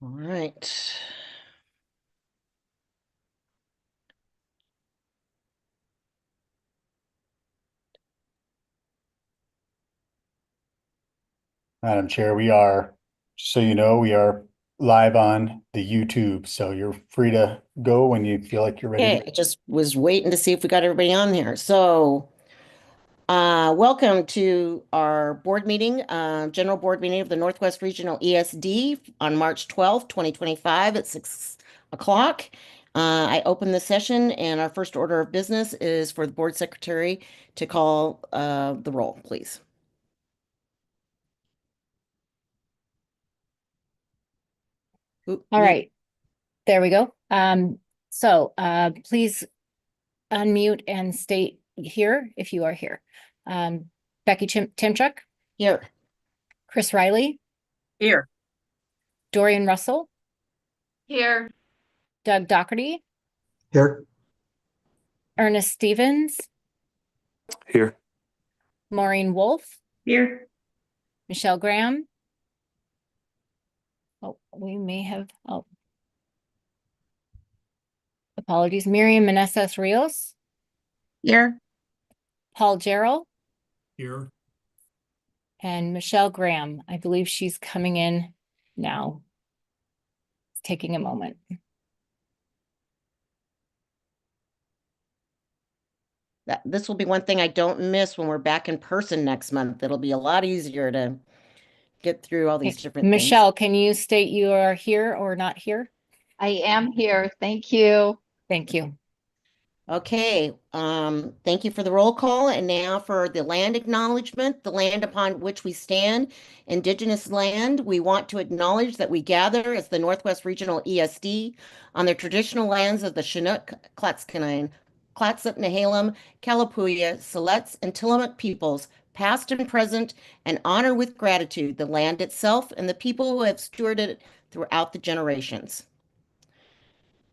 All right. Madam Chair, just so you know, we are live on the YouTube, so you're free to go when you feel like you're ready to Okay, go. I just was waiting to see if we got everybody on there. Welcome to our board meeting, general board meeting of the Northwest Regional ESD on March 12th, 2025 at 6 o'clock. I open the session and our first order of business is for the board secretary to call the roll, please. All right, there we go. Please unmute and state here if you are here. Becky Timchuk, Here. Chris Riley, Here. Dorian Russell, Here. Doug Doherty, Here. Ernest Stevens, Here. Maureen Wolf, Here. Michelle Graham. Oh, we may have, apologies. Miriam Meneses Rios, Here. Paul Jarrell, Here. and Michelle Graham. I believe she's coming in now. It's taking a moment. This will be one thing I don't miss when we're back in person next month. It'll be a lot easier to get through all these different things. Michelle, can you state you are here or not here? I am here. Thank you. Thank you. Okay, thank you for the roll call. And now for the land acknowledgement, the land upon which we stand, Indigenous land. We want to acknowledge that we gather as the Northwest Regional ESD on the traditional lands of the Chinook, Clatskanie, Clatsop, Nehalem, Kalapuya, Siletz, and Tillamook peoples, past and present, and honor with gratitude the land itself and the people who have stewarded it throughout the generations.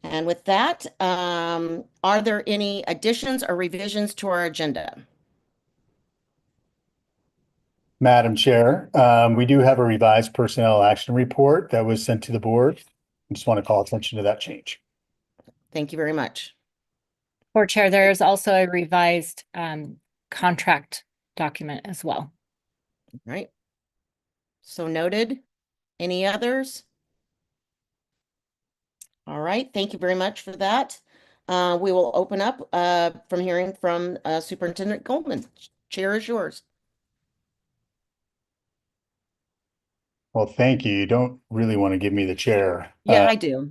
And with that, are there any additions or revisions to our agenda? Madam Chair, we do have a revised personnel action report that was sent to the board. I just want to call attention to that change. Thank you very much. Board Chair, there is also a revised contract document as well. All right. So noted. Any others? All right. Thank you very much for that. We will open up from hearing from Superintendent Goldman. Chair is yours. Well, thank you. You don't really want to give me the chair. Yeah, I do.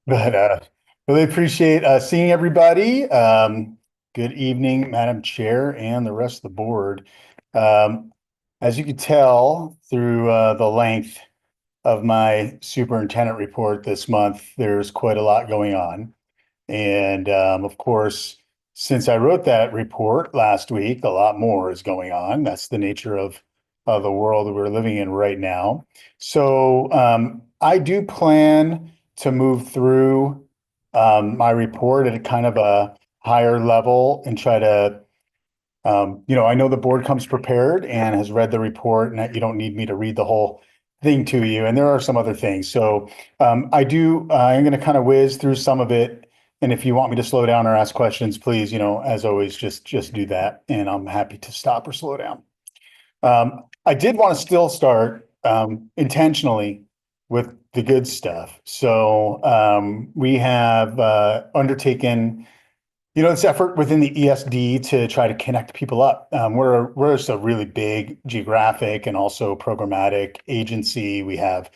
But really appreciate seeing everybody. Good evening, Madam Chair and the rest of the board. As you can tell through the length of my superintendent report this month, there's quite a lot going on. And of course, since I wrote that report last week, a lot more is going on. That's the nature of the world that we're living in right now. So I do plan to move through my report at a kind of a higher level and try to, I know the board comes prepared and has read the report and that you don't need me to read the whole thing to you. And there are some other things. So I'm going to kind of whiz through some of it. And if you want me to slow down or ask questions, please, as always, just do that. And I'm happy to stop or slow down. I did want to still start intentionally with the good stuff. So we have undertaken, this effort within the ESD to try to connect people up. We're just a really big geographic and also programmatic agency. We have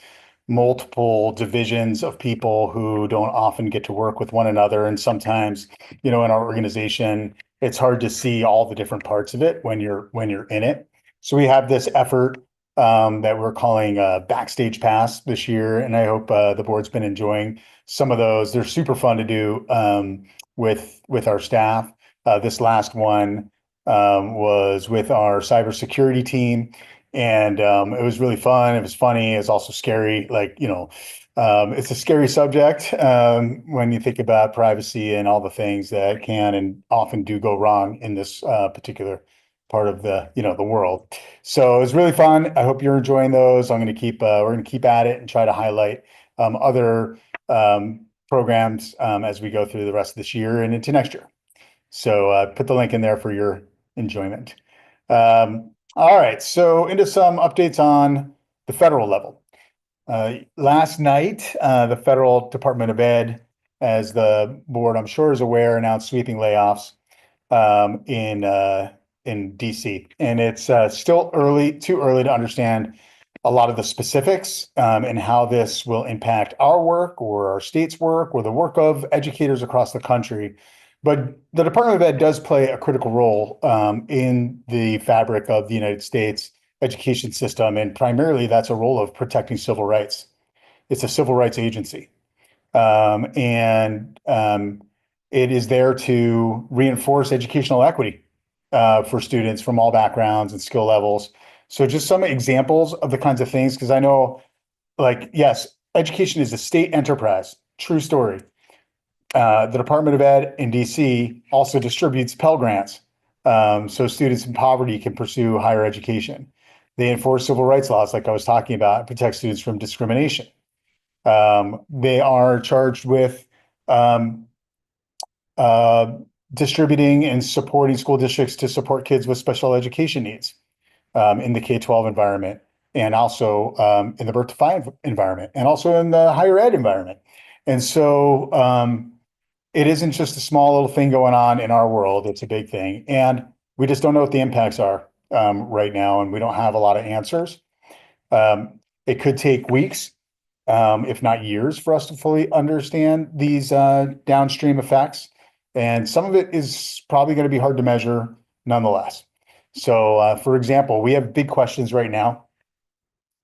multiple divisions of people who don't often get to work with one another. And sometimes, in our organization, it's hard to see all the different parts of it when you're in it. So we have this effort that we're calling Backstage Pass this year, and I hope the board's been enjoying some of those. They're super fun to do with our staff. This last one was with our cybersecurity team, and it was really fun. It was funny. It's also scary. It's a scary subject when you think about privacy and all the things that can and often do go wrong in this particular part of the world. So it was really fun. I hope you're enjoying those. We're going to keep at it and try to highlight other programs as we go through the rest of this year and into next year. So put the link in there for your enjoyment. All right, so into some updates on the federal level. Last night, the Federal Department of Ed, as the board I'm sure is aware, announced sweeping layoffs in DC, and it's still too early to understand a lot of the specifics and how this will impact our work or our state's work or the work of educators across the country. But the Department of Ed does play a critical role in the fabric of the United States education system, and primarily that's a role of protecting civil rights. It's a civil rights agency, and it is there to reinforce educational equity for students from all backgrounds and skill levels. So just some examples of the kinds of things, because I know, like, yes, education is a state enterprise, true story. The Department of Ed in DC also distributes Pell Grants, so students in poverty can pursue higher education. They enforce civil rights laws, like I was talking about, and protect students from discrimination. They are charged with distributing and supporting school districts to support kids with special education needs in the K-12 environment, and also in the birth to five environment, and also in the higher ed environment. And so it isn't just a small little thing going on in our world, it's a big thing. And we just don't know what the impacts are right now, and we don't have a lot of answers. It could take weeks, if not years, for us to fully understand these downstream effects. And some of it is probably going to be hard to measure nonetheless. So, for example, we have big questions right now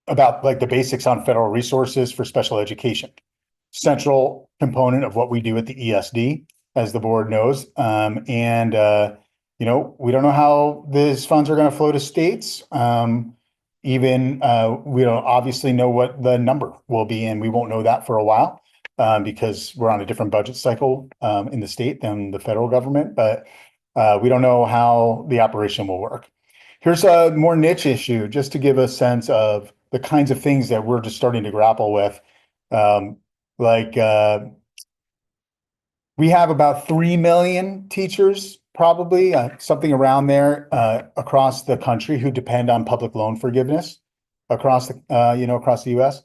about like the basics on federal resources for special education. Central component of what we do at the ESD, as the board knows. You know, we don't know how these funds are going to flow to states. We don't obviously know what the number will be, and we won't know that for a while because we're on a different budget cycle in the state than the federal government, but we don't know how the operation will work. Here's a more niche issue, just to give a sense of the kinds of things that we're just starting to grapple with. We have about 3 million teachers, probably something around there across the country who depend on public loan forgiveness across the U.S.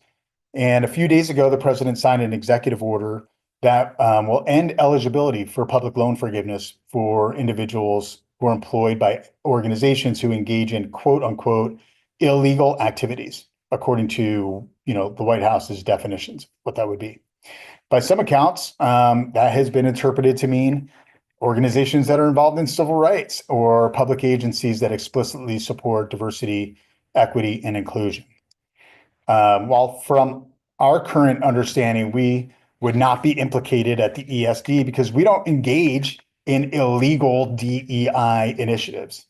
And a few days ago, the president signed an executive order that will end eligibility for public loan forgiveness for individuals who are employed by organizations who engage in quote unquote illegal activities, according to the White House's definitions, what that would be. By some accounts, that has been interpreted to mean organizations that are involved in civil rights or public agencies that explicitly support diversity, equity, and inclusion. While from our current understanding, we would not be implicated at the ESD because we don't engage in illegal DEI initiatives.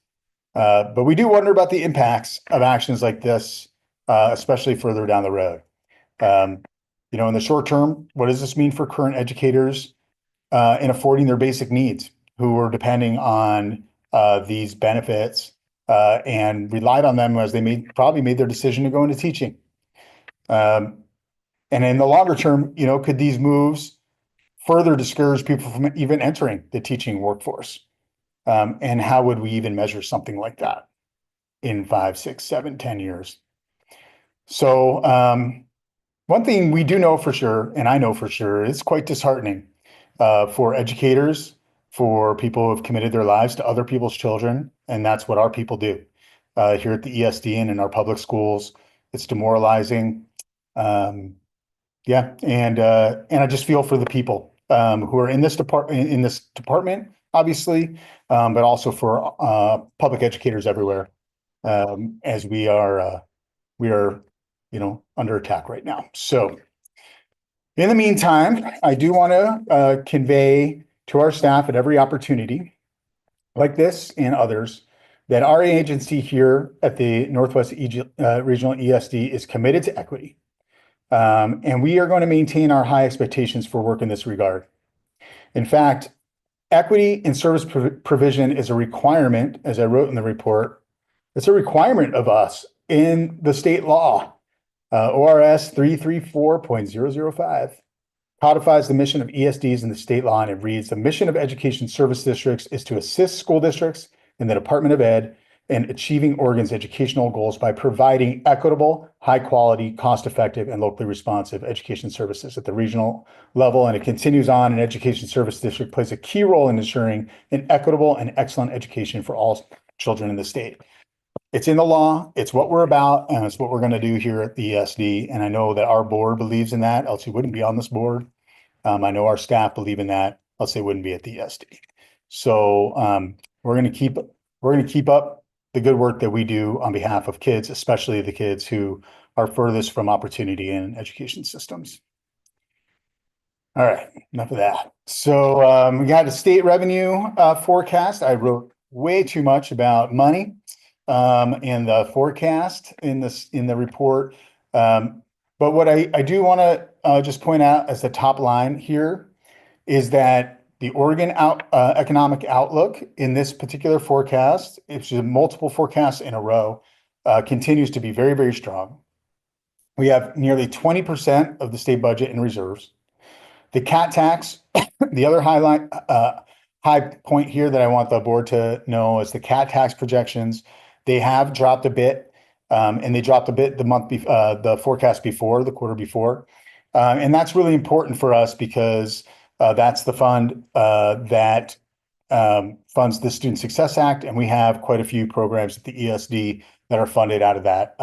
But we do wonder about the impacts of actions like this, especially further down the road. In the short term, what does this mean for current educators in affording their basic needs, who are depending on these benefits and relied on them as they probably made their decision to go into teaching? And in the longer term, could these moves further discourage people from even entering the teaching workforce? And how would we even measure something like that in 5, 6, 7, 10 years? So one thing we do know for sure, and I know for sure, it's quite disheartening for educators, for people who have committed their lives to other people's children, and that's what our people do here at the ESD and in our public schools. It's demoralizing. And I just feel for the people who are in this department, obviously, but also for public educators everywhere, as we are under attack right now. So in the meantime, I do want to convey to our staff at every opportunity like this and others that our agency here at the Northwest Regional ESD is committed to equity. And we are going to maintain our high expectations for work in this regard. In fact, equity in service provision is a requirement, as I wrote in the report. It's a requirement of us in the state law. ORS 334.005 codifies the mission of ESDs in the state law, and it reads, the mission of education service districts is to assist school districts in the Department of Ed in achieving Oregon's educational goals by providing equitable, high quality, cost effective, and locally responsive education services at the regional level. And it continues on, an education service district plays a key role in ensuring an equitable and excellent education for all children in the state. It's in the law. It's what we're about, and it's what we're going to do here at the ESD. And I know that our board believes in that, else we wouldn't be on this board. I know our staff believe in that, else they wouldn't be at the ESD. So we're going to keep up the good work that we do on behalf of kids, especially the kids who are furthest from opportunity in education systems. All right, enough of that. So we got a state revenue forecast. I wrote way too much about money in the forecast in the report. But what I do want to just point out as the top line here is that the Oregon economic outlook in this particular forecast, it's multiple forecasts in a row, continues to be very, very strong. We have nearly 20% of the state budget in reserves. The CAT tax, the other high point here that I want the board to know is the CAT tax projections. They have dropped a bit, and they dropped a bit the forecast before, the quarter before. And that's really important for us because that's the fund that funds the Student Success Act, and we have quite a few programs at the ESD that are funded out of that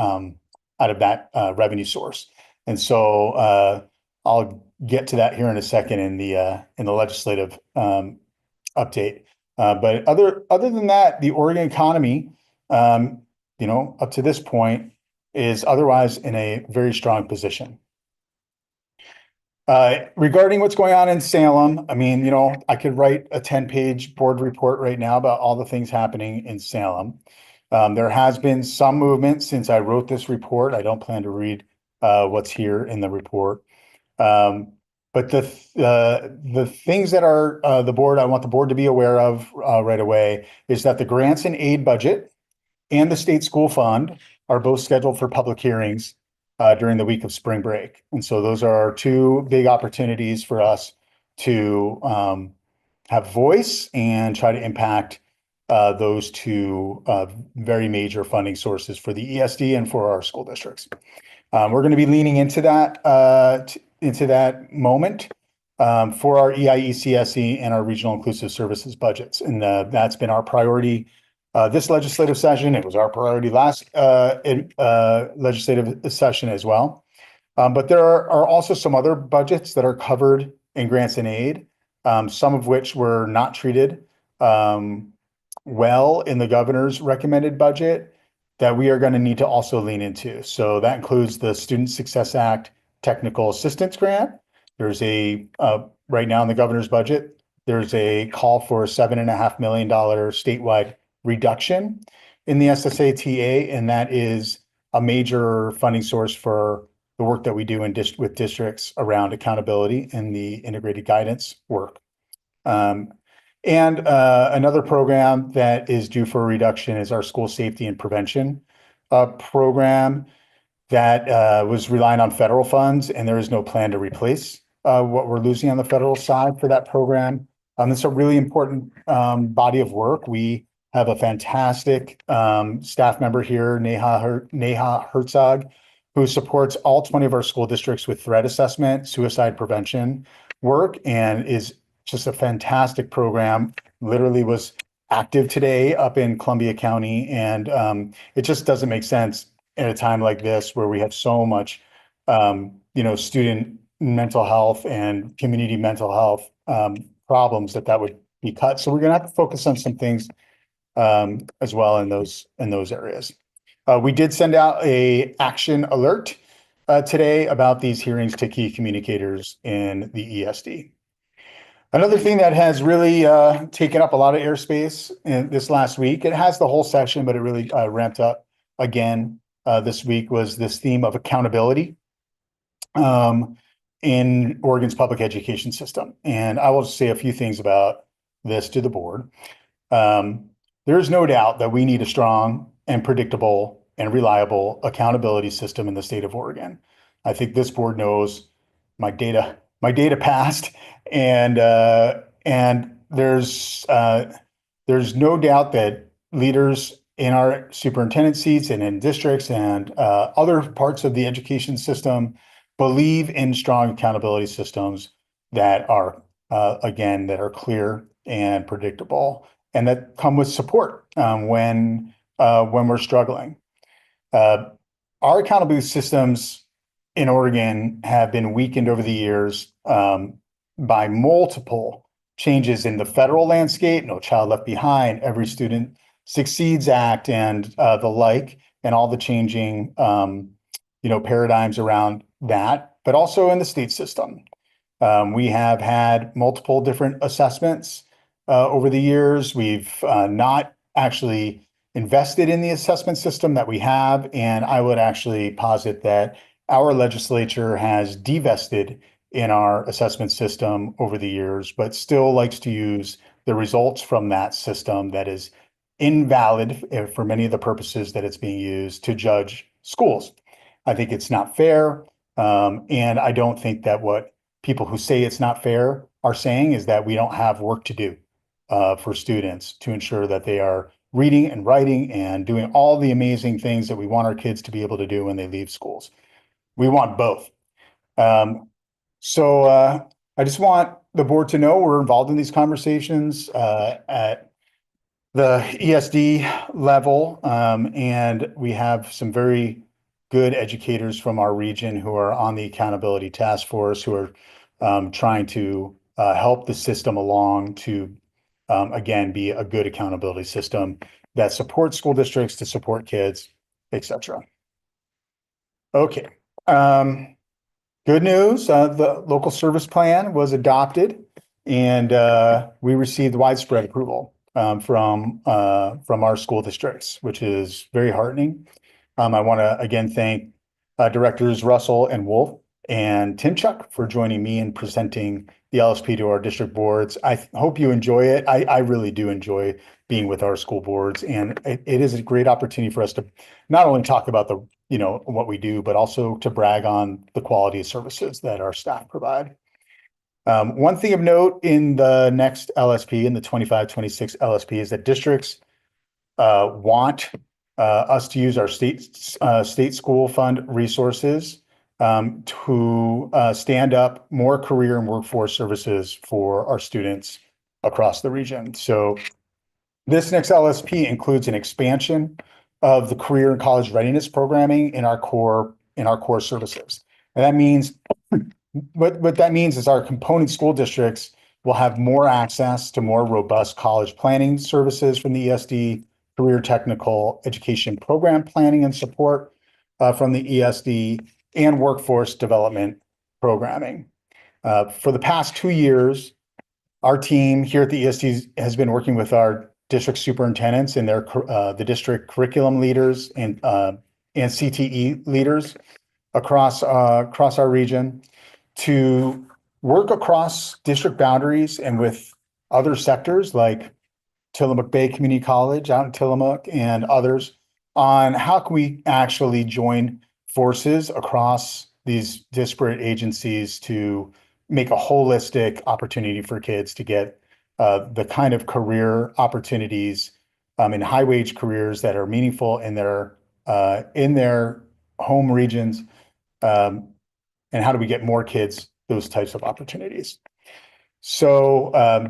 revenue source. And so I'll get to that here in a second in the legislative update. But other than that, the Oregon economy, up to this point, is otherwise in a very strong position. Regarding what's going on in Salem, I mean, I could write a 10-page board report right now about all the things happening in Salem. There has been some movement since I wrote this report. I don't plan to read what's here in the report. But the things that are I want the board to be aware of right away is that the grants and aid budget and the state school fund are both scheduled for public hearings during the week of spring break. And so those are our two big opportunities for us to have voice and try to impact those two very major funding sources for the ESD and for our school districts. We're going to be leaning into that moment for our EIECSE and our regional inclusive services budgets. And that's been our priority this legislative session. It was our priority last legislative session as well. But there are also some other budgets that are covered in grants and aid, some of which were not treated well in the governor's recommended budget that we are going to need to also lean into. So that includes the Student Success Act Technical Assistance Grant. There's right now in the governor's budget, there's a call for a $7.5 million statewide reduction in the SSATA, and that is a major funding source for the work that we do with districts around accountability and the integrated guidance work. And another program that is due for a reduction is our school safety and prevention program that was relying on federal funds, and there is no plan to replace what we're losing on the federal side for that program. It's a really important body of work. We have a fantastic staff member here, Neha Herzog, who supports all 20 of our school districts with threat assessment, suicide prevention work, and is just a fantastic program. Literally was active today up in Columbia County, and it just doesn't make sense at a time like this where we have so much, student mental health and community mental health problems that would be cut. So we're going to have to focus on some things as well in those areas. We did send out a action alert today about these hearings to key communicators in the ESD. Another thing that has really taken up a lot of airspace in this last week, it has the whole session, but it really ramped up again this week, was this theme of accountability in Oregon's public education system. And I will just say a few things about this to the board. There is no doubt that we need a strong and predictable and reliable accountability system in the state of Oregon. I think this board knows my data passed, and there's no doubt that leaders in our superintendent seats and in districts and other parts of the education system believe in strong accountability systems that are again that are clear and predictable and that come with support when we're struggling. Our accountability systems in Oregon have been weakened over the years by multiple changes in the federal landscape, No Child Left Behind, Every Student Succeeds Act, and the like, and all the changing paradigms around that, but also in the state system. We have had multiple different assessments over the years. We've not actually invested in the assessment system that we have, and I would actually posit that our legislature has divested in our assessment system over the years, but still likes to use the results from that system that is invalid for many of the purposes that it's being used to judge schools. I think it's not fair, and I don't think that what people who say it's not fair are saying is that we don't have work to do for students to ensure that they are reading and writing and doing all the amazing things that we want our kids to be able to do when they leave schools. We want both. So I just want the board to know we're involved in these conversations at the ESD level, and we have some very good educators from our region who are on the accountability task force who are trying to help the system along to again be a good accountability system that supports school districts to support kids, etc. Okay. Good news, the local service plan was adopted and we received widespread approval from our school districts, which is very heartening. I want to again thank Directors Russell and Wolf and Timchuk for joining me in presenting the LSP to our district boards. I hope you enjoy it. I really do enjoy being with our school boards, and it is a great opportunity for us to not only talk about the what we do, but also to brag on the quality of services that our staff provide. One thing of note in the next LSP, in the 25-26 LSP, is that districts want us to use our state school fund resources to stand up more career and workforce services for our students across the region. So this next LSP includes an expansion of the career and college readiness programming in our core services. And that means what that means is our component school districts will have more access to more robust college planning services from the ESD, career technical education program planning and support from the ESD, and workforce development programming. For the past 2 years, our team here at the ESD has been working with our district superintendents and the district curriculum leaders and CTE leaders across our region to work across district boundaries and with other sectors like Tillamook Bay Community College out in Tillamook and others on how can we actually join forces across these disparate agencies to make a holistic opportunity for kids to get the kind of career opportunities in high wage careers that are meaningful in their home regions, and how do we get more kids those types of opportunities? So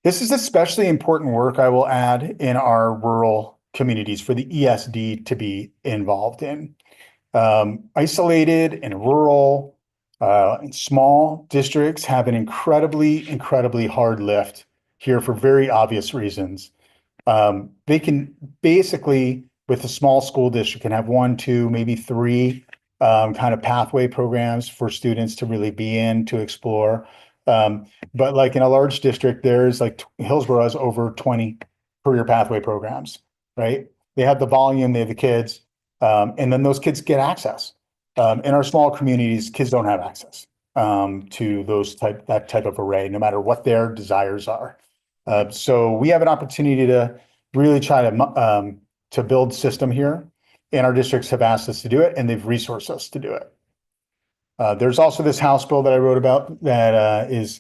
this is especially important work, I will add, in our rural communities for the ESD to be involved in. Isolated and rural and small districts have an incredibly hard lift here for very obvious reasons. They can basically, with a small school district, can have 1, 2, maybe 3 kind of pathway programs for students to really be in to explore. But like in a large district, there's like Hillsborough has over 20 career pathway programs, right? They have the volume, they have the kids, and then those kids get access. In our small communities, kids don't have access to that type of array, no matter what their desires are. So we have an opportunity to really try to build system here, and our districts have asked us to do it, and they've resourced us to do it. There's also this House bill that I wrote about that is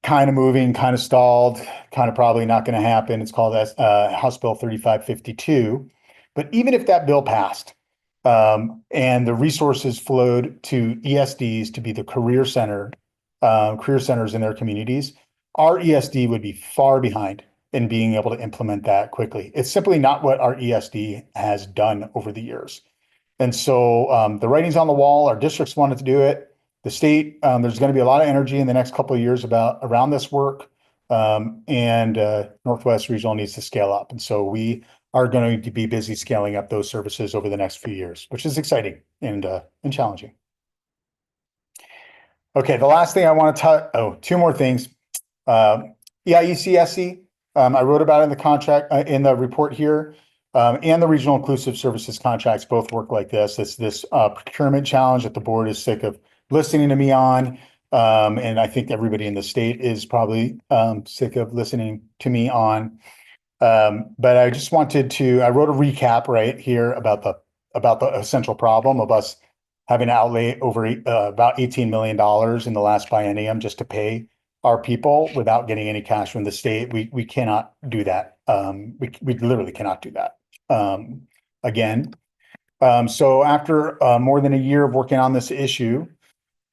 kind of moving, kind of stalled, kind of probably not going to happen. It's called House Bill 3552. But even if that bill passed and the resources flowed to ESDs to be the career centers in their communities, our ESD would be far behind in being able to implement that quickly. It's simply not what our ESD has done over the years. And so the writing's on the wall. Our districts wanted to do it. The state, there's going to be a lot of energy in the next couple of years around this work, and Northwest Regional needs to scale up. And so we are going to be busy scaling up those services over the next few years, which is exciting and challenging. Okay, the last thing I want to two more things. EIECSC, I wrote about it in the contract, in the report here. And the regional inclusive services contracts both work like this. It's this procurement challenge that the board is sick of listening to me on. And I think everybody in the state is probably sick of listening to me on. But I just wanted to, I wrote a recap right here about the essential problem of us having to outlay over about $18 million in the last biennium just to pay our people without getting any cash from the state. We cannot do that. We literally cannot do that again. So after more than a year of working on this issue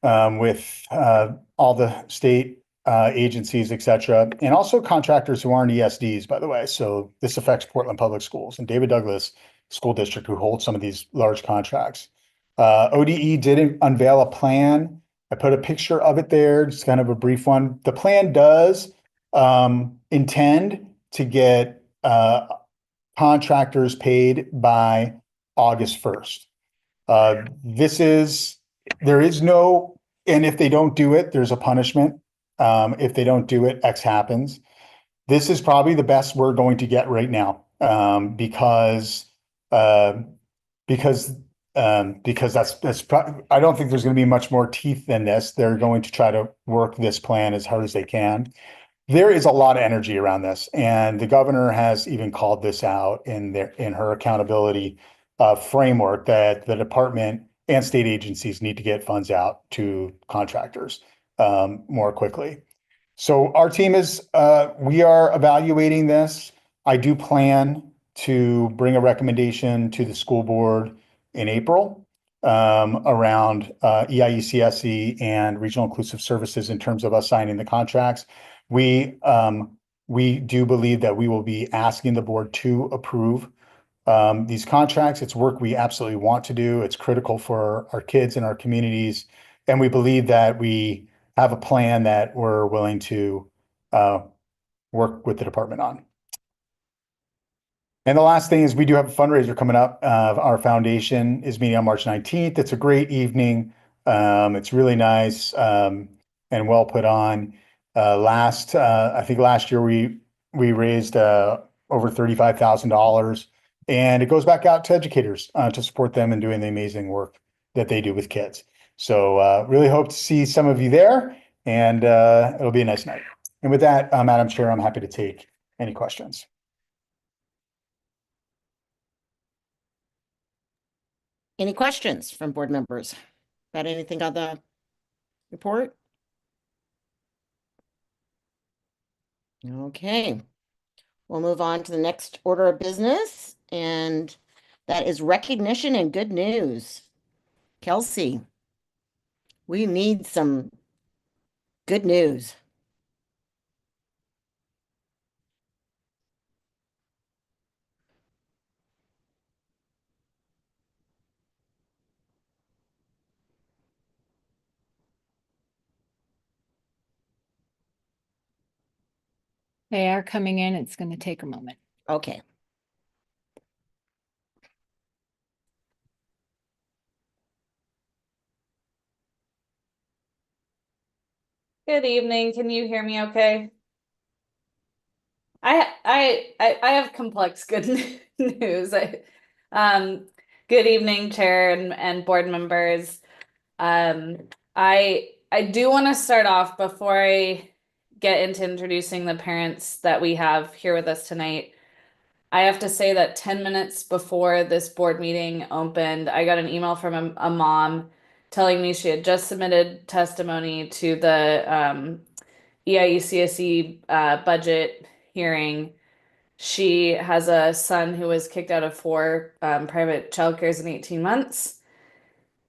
with all the state agencies, et cetera, and also contractors who aren't ESDs, by the way. So this affects Portland Public Schools and David Douglas School District, who holds some of these large contracts. ODE did unveil a plan. I put a picture of it there, just kind of a brief one. The plan does intend to get contractors paid by August 1st. There is no, and if they don't do it, there's a punishment. If they don't do it, X happens. This is probably the best we're going to get right now, because that's I don't think there's going to be much more teeth than this. They're going to try to work this plan as hard as they can. There is a lot of energy around this, and the governor has even called this out in her accountability framework that the department and state agencies need to get funds out to contractors more quickly. So our team we are evaluating this. I do plan to bring a recommendation to the school board in April around EIECSE and regional inclusive services in terms of us signing the contracts. We do believe that we will be asking the board to approve these contracts. It's work we absolutely want to do. It's critical for our kids and our communities. And we believe that we have a plan that we're willing to work with the department on. And the last thing is we do have a fundraiser coming up. Our foundation is meeting on March 19th. It's a great evening. It's really nice and well put on. I think last year we raised over $35,000, and it goes back out to educators to support them in doing the amazing work that they do with kids. So really hope to see some of you there, and it'll be a nice night. And with that, Madam Chair, I'm happy to take any questions. Any questions from board members about anything on the report? Okay, we'll move on to the next order of business, and that is recognition and good news. Kelsey, we need some good news. They are coming in. It's going to take a moment. Okay. Good evening. Can you hear me okay? I have complex good news. Good evening, Chair and board members. I do want to start off before I get into introducing the parents that we have here with us tonight. I have to say that 10 minutes before this board meeting opened, I got an email from a mom telling me she had just submitted testimony to the EIECSE budget hearing. She has a son who was kicked out of 4 private childcares in 18 months.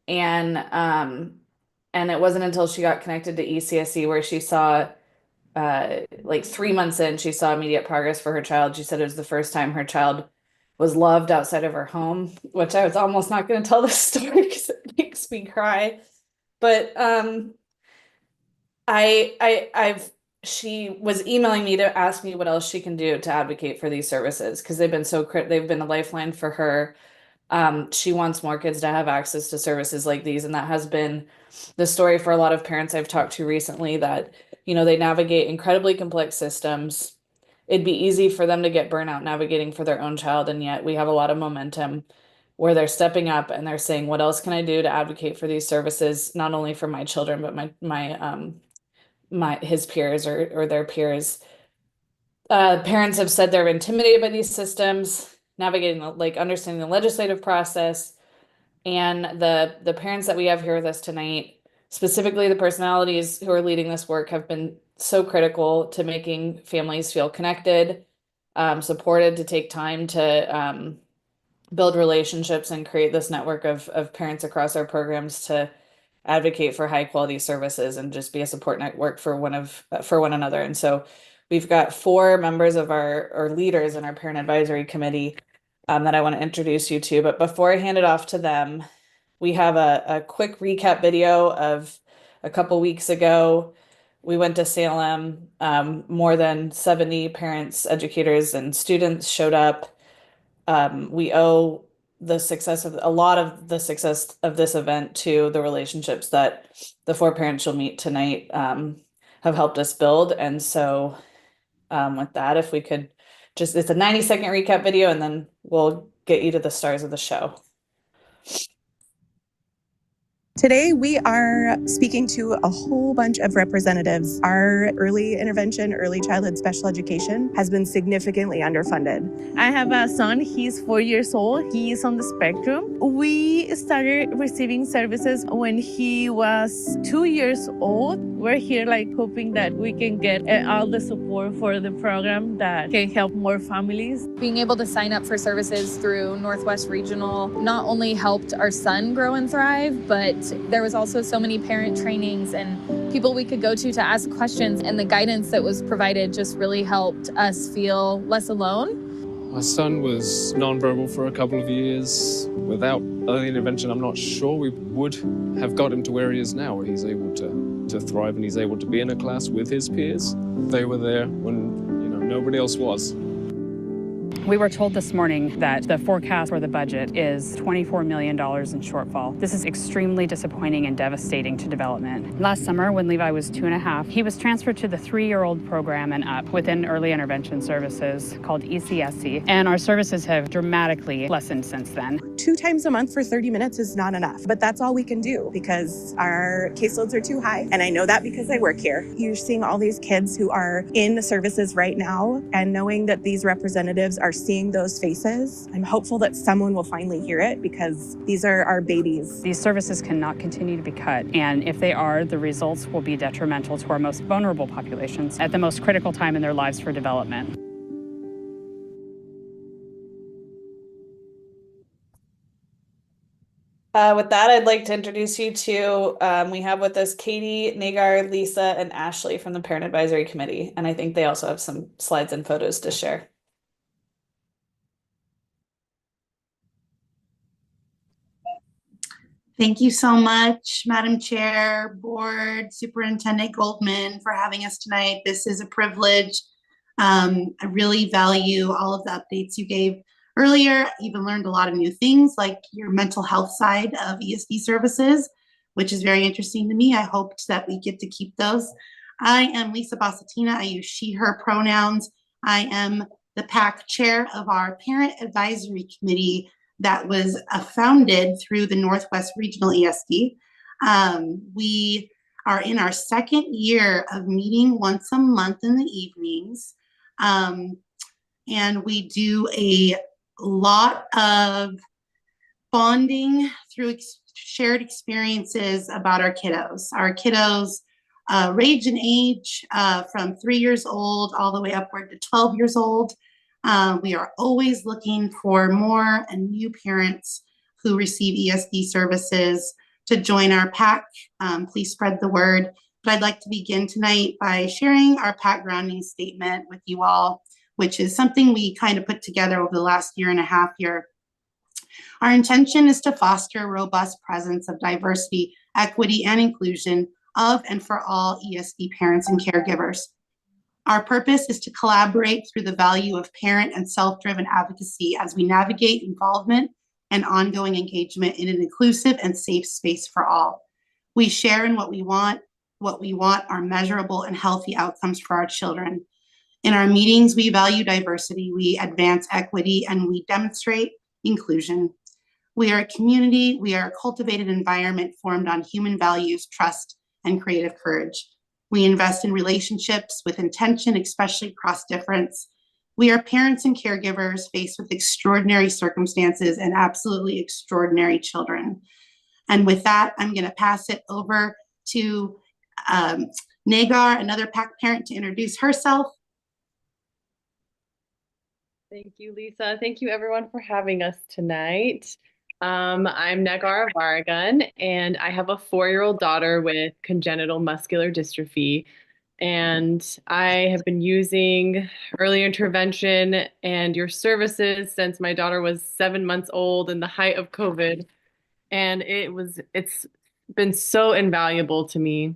And it wasn't until she got connected to ECSE where she saw like 3 months in, she saw immediate progress for her child. She said it was the first time her child was loved outside of her home, which I was almost not going to tell this story because it makes me cry. But she was emailing me to ask me what else she can do to advocate for these services because they've been a lifeline for her. She wants more kids to have access to services like these, and that has been the story for a lot of parents I've talked to recently, that they navigate incredibly complex systems. It'd be easy for them to get burnout navigating for their own child, and yet we have a lot of momentum where they're stepping up and they're saying, what else can I do to advocate for these services, not only for my children but his peers or their peers. Parents have said they're intimidated by these systems, navigating understanding the legislative process. And the parents that we have here with us tonight, specifically the personalities who are leading this work, have been so critical to making families feel connected, supported, to take time to build relationships and create this network of parents across our programs to advocate for high quality services and just be a support network for one another. And so we've got 4 members of our leaders in our parent advisory committee that I want to introduce you to. But before I hand it off to them, we have a quick recap video of a couple weeks ago. We went to Salem. More than 70 parents, educators, and students showed up. We owe a lot of the success of this event to the relationships that the 4 parents you'll meet tonight have helped us build. And so with that, if we could it's a 90-second recap video, and then we'll get you to the stars of the show. Today, we are speaking to a whole bunch of representatives. Our early intervention, early childhood special education has been significantly underfunded. I have a son, he's 4 years old. He is on the spectrum. We started receiving services when he was 2 years old. We're here hoping that we can get all the support for the program that can help more families. Being able to sign up for services through Northwest Regional not only helped our son grow and thrive, but there was also so many parent trainings and people we could go to ask questions, and the guidance that was provided just really helped us feel less alone. My son was nonverbal for a couple of years. Without early intervention, I'm not sure we would have got him to where he is now, where he's able to thrive and he's able to be in a class with his peers. They were there when nobody else was. We were told this morning that the forecast for the budget is $24 million in shortfall. This is extremely disappointing and devastating to development. Last summer, when Levi was 2.5, he was transferred to the 3-year-old program and up within early intervention services called ECSE, and our services have dramatically lessened since then. 2 times a month for 30 minutes is not enough, but that's all we can do because our caseloads are too high. And I know that because I work here. You're seeing all these kids who are in the services right now, and knowing that these representatives are seeing those faces, I'm hopeful that someone will finally hear it because these are our babies. These services cannot continue to be cut, and if they are, the results will be detrimental to our most vulnerable populations at the most critical time in their lives for development. With that, I'd like to introduce you to, we have with us Katie, Nagar, Lisa, and Ashley from the Parent Advisory Committee. And I think they also have some slides and photos to share. Thank you so much, Madam Chair, Board, Superintendent Goldman, for having us tonight. This is a privilege. I really value all of the updates you gave earlier. I even learned a lot of new things, like your mental health side of ESD services, which is very interesting to me. I hoped that we get to keep those. I am Lisa Bassatina. I use she, her pronouns. I am the PAC chair of our Parent Advisory Committee that was founded through the Northwest Regional ESD. We are in our 2nd year of meeting once a month in the evenings. and we do a lot of bonding through shared experiences about our kiddos. Our kiddos range in age from 3 years old all the way upward to 12 years old. We are always looking for more and new parents who receive ESD services to join our PAC. Please spread the word. But I'd like to begin tonight by sharing our PAC grounding statement with you all, which is something we kind of put together over the last year and a half here. Our intention is to foster a robust presence of diversity, equity, and inclusion of and for all ESD parents and caregivers. Our purpose is to collaborate through the value of parent and self-driven advocacy as we navigate involvement and ongoing engagement in an inclusive and safe space for all. We share in what we want are measurable and healthy outcomes for our children. In our meetings, we value diversity, we advance equity, and we demonstrate inclusion. We are a community, we are a cultivated environment formed on human values, trust, and creative courage. We invest in relationships with intention, especially cross difference. We are parents and caregivers faced with extraordinary circumstances and absolutely extraordinary children. And with that, I'm going to pass it over to Nagar, another PAC parent, to introduce herself. Thank you, Lisa. Thank you, everyone, for having us tonight. I'm Nagar Varagan, and I have a 4-year-old daughter with congenital muscular dystrophy. And I have been using early intervention and your services since my daughter was 7 months old in the height of COVID. And it's been so invaluable to me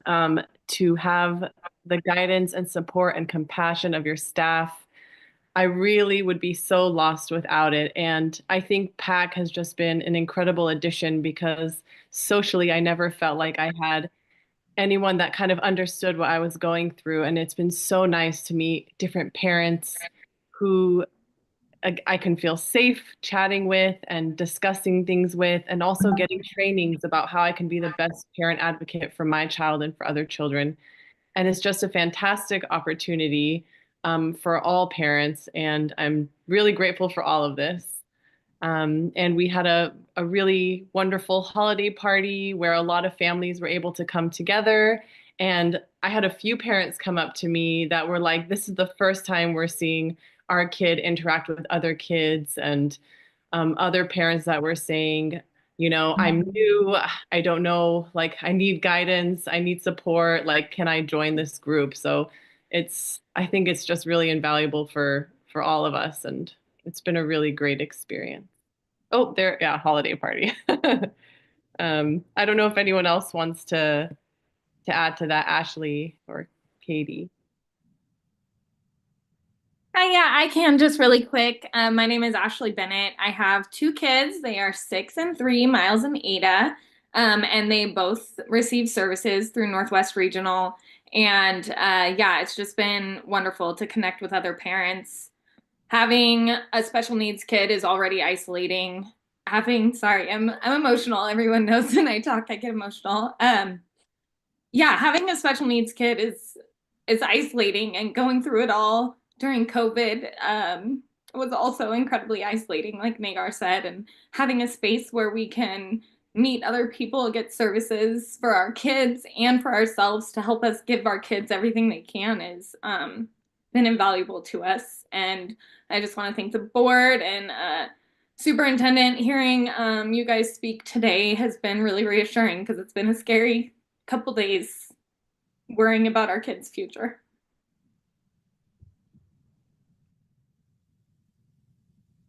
to have the guidance and support and compassion of your staff. I really would be so lost without it. And I think PAC has just been an incredible addition because socially, I never felt like I had anyone that kind of understood what I was going through. And it's been so nice to meet different parents who I can feel safe chatting with and discussing things with, and also getting trainings about how I can be the best parent advocate for my child and for other children. And it's just a fantastic opportunity for all parents, and I'm really grateful for all of this. And we had a really wonderful holiday party where a lot of families were able to come together. And I had a few parents come up to me that were like, this is the first time we're seeing our kid interact with other kids, and other parents that were saying, you know, I'm new, I don't know, like I need guidance, I need support, like, can I join this group? So I think it's just really invaluable for all of us, and it's been a really great experience. Oh, yeah, holiday party. I don't know if anyone else wants to add to that, Ashley or Katie. Hi, yeah, I can just really quick. My name is Ashley Bennett. I have 2 kids. They are 6 and 3, Miles and Ada, and they both receive services through Northwest Regional. And yeah, it's just been wonderful to connect with other parents. Having a special needs kid is already isolating. Sorry, I'm emotional. Everyone knows when I talk, I get emotional. Yeah, having a special needs kid is isolating, and going through it all during COVID was also incredibly isolating, like Nagar said, and having a space where we can meet other people, get services for our kids and for ourselves to help us give our kids everything they can is been invaluable to us. And I just want to thank the board and superintendent. Hearing you guys speak today has been really reassuring, because it's been a scary couple days worrying about our kids' future.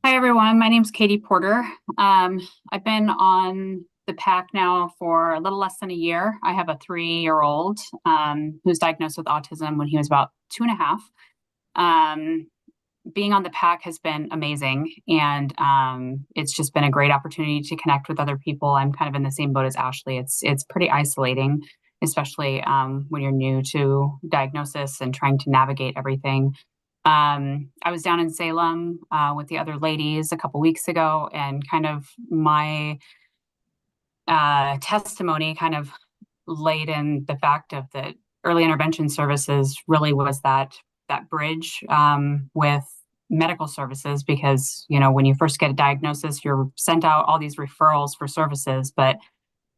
Hi, everyone. My name's Katie Porter. I've been on the PAC now for a little less than a year. I have a 3-year-old who was diagnosed with autism when he was about 2.5. Being on the PAC has been amazing, and it's just been a great opportunity to connect with other people. I'm kind of in the same boat as Ashley. It's pretty isolating, especially when you're new to diagnosis and trying to navigate everything. I was down in Salem with the other ladies a couple weeks ago, and kind of my testimony kind of laid in the fact of the early intervention services really was that that bridge with medical services, because, when you first get a diagnosis, you're sent out all these referrals for services, but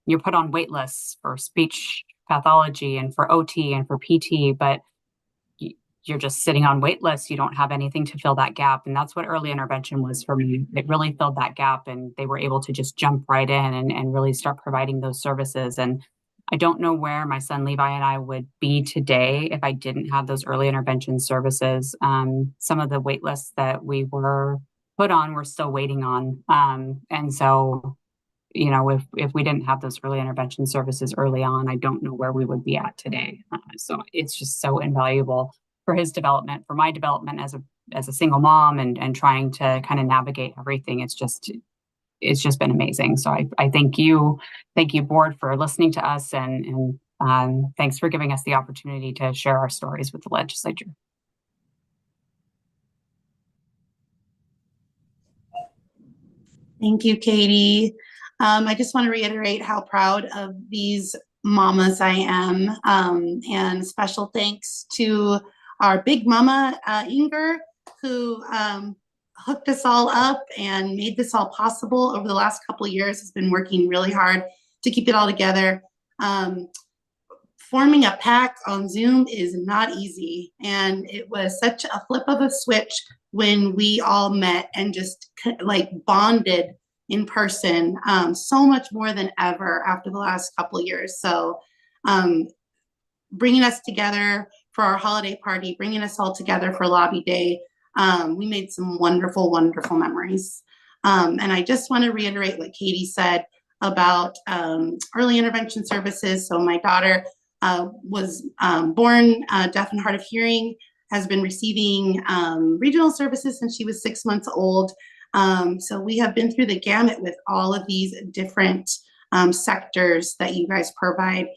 you're put on wait lists for speech pathology and for OT and for PT, but you're just sitting on wait lists. You don't have anything to fill that gap. And that's what early intervention was for me. It really filled that gap, and they were able to just jump right in and really start providing those services. And I don't know where my son Levi and I would be today if I didn't have those early intervention services. Some of the wait lists that we were put on, we're still waiting on. And so, if we didn't have those early intervention services early on, I don't know where we would be at today. So it's just so invaluable for his development, for my development as a single mom and trying to kind of navigate everything. It's just been amazing. So I thank you, board, for listening to us, and thanks for giving us the opportunity to share our stories with the legislature. Thank you, Katie. I just want to reiterate how proud of these mamas I am, and special thanks to our big mama, Inger, who hooked us all up and made this all possible over the last couple of years. Has been working really hard to keep it all together. Forming a pack on Zoom is not easy, and it was such a flip of a switch when we all met and just like bonded in person, so much more than ever after the last couple of years. So bringing us together for our holiday party, bringing us all together for Lobby Day, we made some wonderful, wonderful memories. And I just want to reiterate what Katie said about early intervention services. So my daughter was born deaf and hard of hearing, has been receiving regional services since she was 6 months old. So we have been through the gamut with all of these different sectors that you guys provide.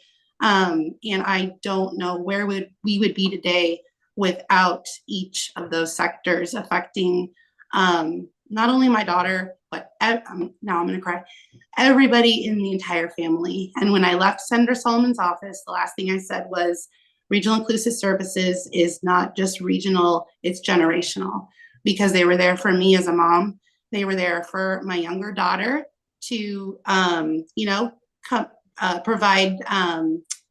And I don't know where we would be today without each of those sectors affecting not only my daughter, but now I'm going to cry, everybody in the entire family. And when I left Senator Solomon's office, the last thing I said was, regional inclusive services is not just regional, it's generational, because they were there for me as a mom. They were there for my younger daughter to, provide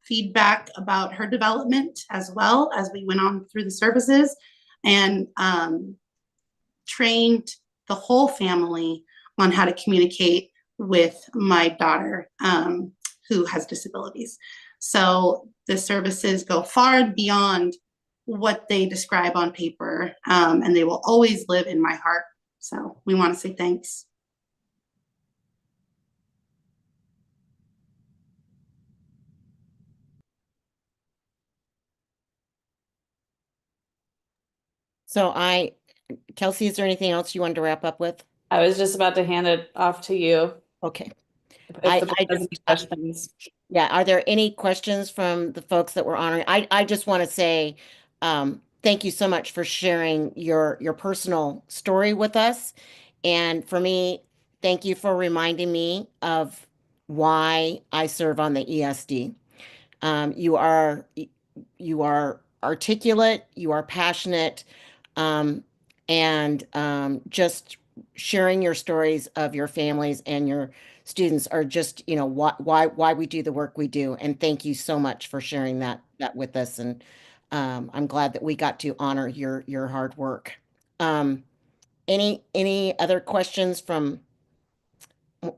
feedback about her development as well as we went on through the services, and trained the whole family on how to communicate with my daughter who has disabilities. So the services go far beyond what they describe on paper, and they will always live in my heart. So we want to say thanks. So Kelsey, is there anything else you wanted to wrap up with? I was just about to hand it off to you. Okay. If the board has any questions. Yeah, are there any questions from the folks that we're honoring? I just want to say thank you so much for sharing your personal story with us. And for me, thank you for reminding me of why I serve on the ESD. You are articulate, you are passionate, and just sharing your stories of your families and your students are just, why we do the work we do. And thank you so much for sharing that with us. And I'm glad that we got to honor your hard work. Any other questions from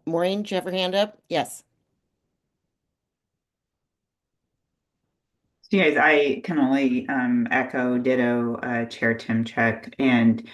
Maureen? Do you have your hand up? Yes. So guys, I can only echo ditto Chair Timchuk, and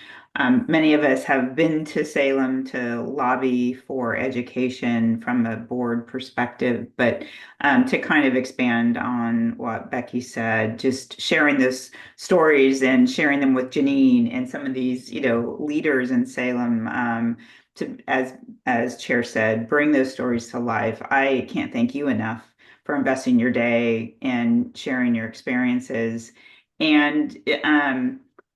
many of us have been to Salem to lobby for education from a board perspective, but to kind of expand on what Becky said, just sharing those stories and sharing them with Janine and some of these, leaders in Salem, to, as Chair said, bring those stories to life. I can't thank you enough for investing your day and sharing your experiences. And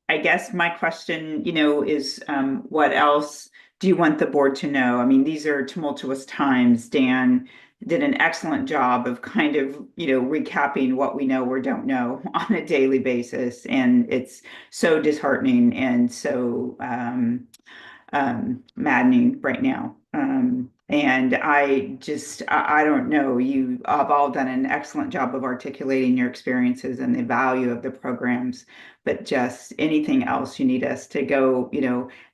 I guess my question, is what else do you want the board to know? I mean, these are tumultuous times. Dan did an excellent job of kind of, recapping what we know or don't know on a daily basis. And it's so disheartening and so maddening right now. And I don't know, you have all done an excellent job of articulating your experiences and the value of the programs, but just anything else you need us to go,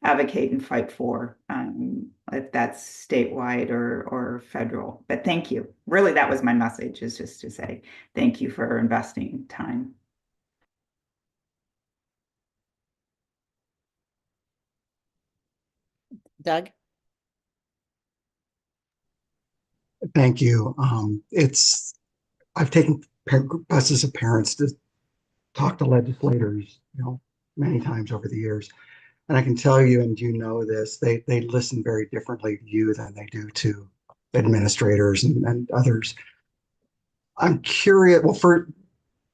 advocate and fight for, if that's statewide or federal. But thank you. Really, that was my message, is just to say thank you for investing time. Doug? Thank you. I've taken buses of parents to talk to legislators, many times over the years. And I can tell you, and you know this, they listen very differently to you than they do to administrators and others. I'm curious. Well,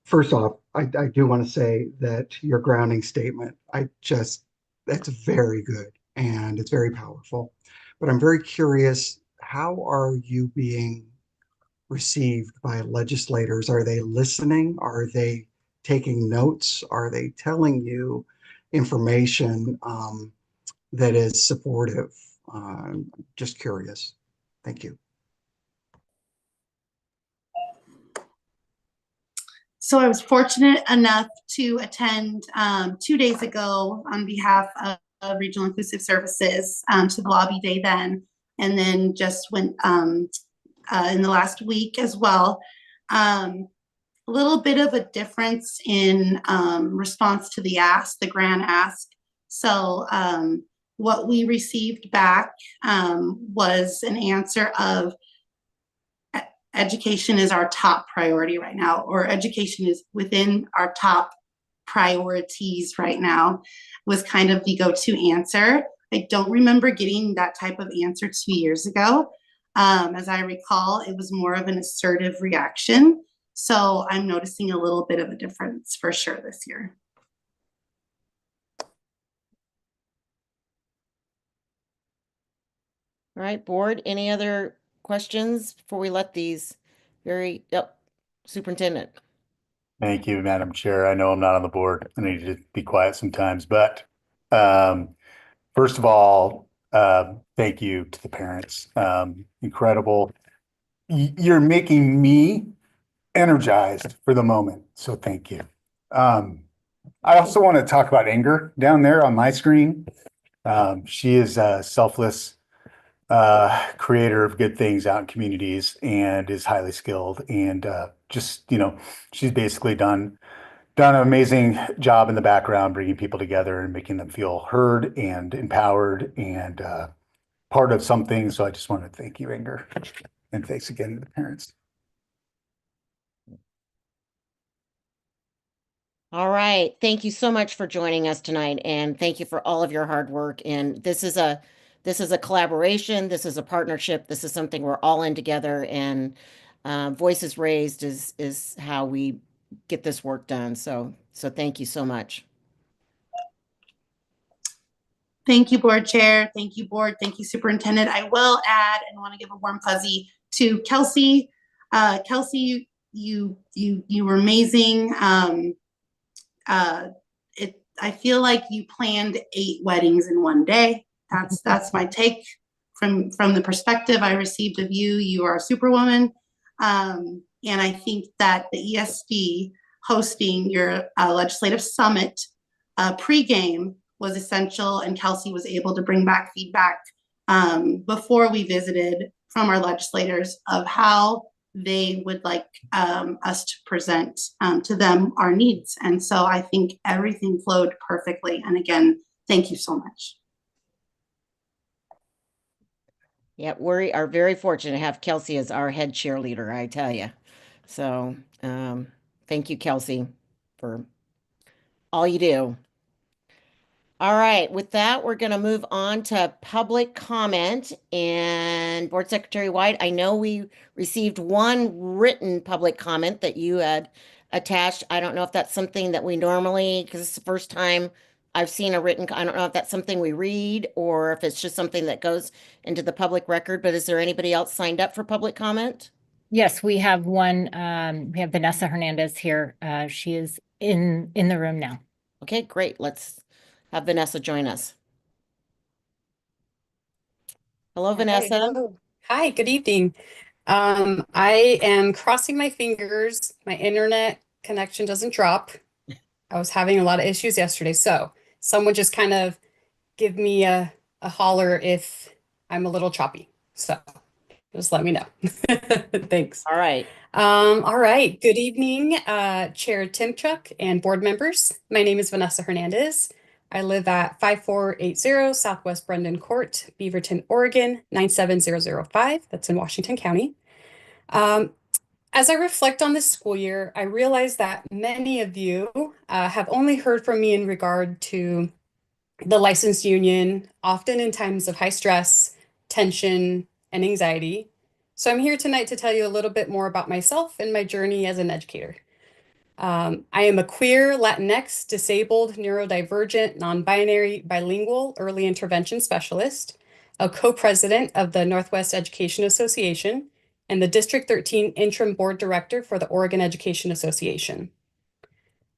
first off, I do want to say that your grounding statement, that's very good and it's very powerful. But I'm very curious, how are you being received by legislators? Are they listening? Are they taking notes? Are they telling you information that is supportive? Just curious. Thank you. So I was fortunate enough to attend 2 days ago on behalf of Regional Inclusive Services to the lobby day then, and then just went in the last week as well. A little bit of a difference in response to the grant ask. So what we received back was an answer of education is our top priority right now, or education is within our top priorities right now, was kind of the go-to answer. I don't remember getting that type of answer 2 years ago. As I recall, it was more of an assertive reaction. So I'm noticing a little bit of a difference for sure this year. All right, board, any other questions before we let these Superintendent? Thank you, Madam Chair. I know I'm not on the board. I need to be quiet sometimes, but first of all, thank you to the parents. Incredible. You're making me energized for the moment, so thank you. I also want to talk about Inger down there on my screen. She is a selfless creator of good things out in communities and is highly skilled and she's basically done an amazing job in the background, bringing people together and making them feel heard and empowered and part of something. So I just want to thank you, Inger, and thanks again to the parents. All right. Thank you so much for joining us tonight, and thank you for all of your hard work. And this is a collaboration. This is a partnership. This is something we're all in together, and voices raised is how we get this work done. So thank you so much. Thank you, board chair. Thank you, board. Thank you, superintendent. I will add and want to give a warm fuzzy to Kelsey. Kelsey, you were amazing. I feel like you planned 8 weddings in one day. That's my take from the perspective I received of you. You are a superwoman. And I think that the ESD hosting your legislative summit pregame was essential, and Kelsey was able to bring back feedback before we visited from our legislators of how they would like us to present to them our needs. And so I think everything flowed perfectly. And again, thank you so much. Yeah, we are very fortunate to have Kelsey as our head cheerleader, I tell you. So thank you, Kelsey, for all you do. All right, with that, we're going to move on to public comment. And Board Secretary White, I know we received one written public comment that you had attached. I don't know if that's something that we normally, because it's the first time I've seen a written, I don't know if that's something we read or if it's just something that goes into the public record, but is there anybody else signed up for public comment? Yes, we have one. We have Vanessa Hernandez here. She is in the room now. Okay, great. Let's have Vanessa join us. Hello, Vanessa. Hello. Hi, good evening. I am crossing my fingers. My internet connection doesn't drop. I was having a lot of issues yesterday, so someone just kind of give me a holler if I'm a little choppy. So just let me know. Thanks. All right. All right. Good evening, Chair Timchuk and board members. My name is Vanessa Hernandez. I live at 5480 Southwest Brendan Court, Beaverton, Oregon, 97005. That's in Washington County. As I reflect on this school year, I realize that many of you have only heard from me in regard to the licensed union, often in times of high stress, tension, and anxiety. So I'm here tonight to tell you a little bit more about myself and my journey as an educator. I am a queer, Latinx, disabled, neurodivergent, non-binary, bilingual early intervention specialist, a co-president of the Northwest Education Association, and the District 13 interim board director for the Oregon Education Association.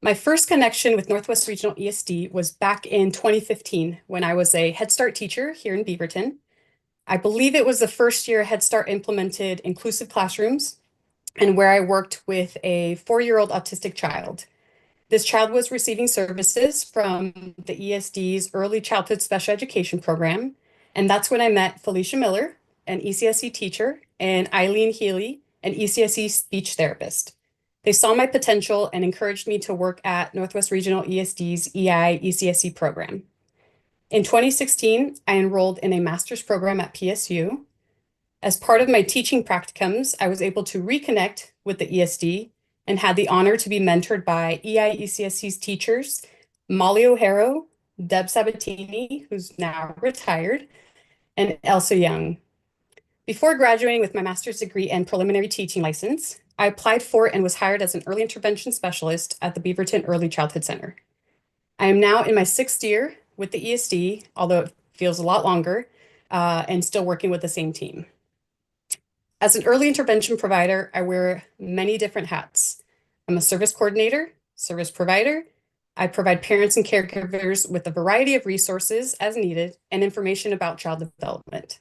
My first connection with Northwest Regional ESD was back in 2015 when I was a Head Start teacher here in Beaverton. I believe it was the first year Head Start implemented inclusive classrooms and where I worked with a 4-year-old autistic child. This child was receiving services from the ESD's Early Childhood Special Education Program, and that's when I met Felicia Miller, an ECSE teacher, and Eileen Healy, an ECSE speech therapist. They saw my potential and encouraged me to work at Northwest Regional ESD's EI ECSE program. In 2016, I enrolled in a master's program at PSU. As part of my teaching practicums, I was able to reconnect with the ESD and had the honor to be mentored by EI ECSE's teachers, Molly O'Hara, Deb Sabatini, who's now retired, and Elsa Young. Before graduating with my master's degree and preliminary teaching license, I applied for and was hired as an early intervention specialist at the Beaverton Early Childhood Center. I am now in my 6th year with the ESD, although it feels a lot longer, and still working with the same team. As an early intervention provider, I wear many different hats. I'm a service coordinator, service provider. I provide parents and caregivers with a variety of resources as needed and information about child development.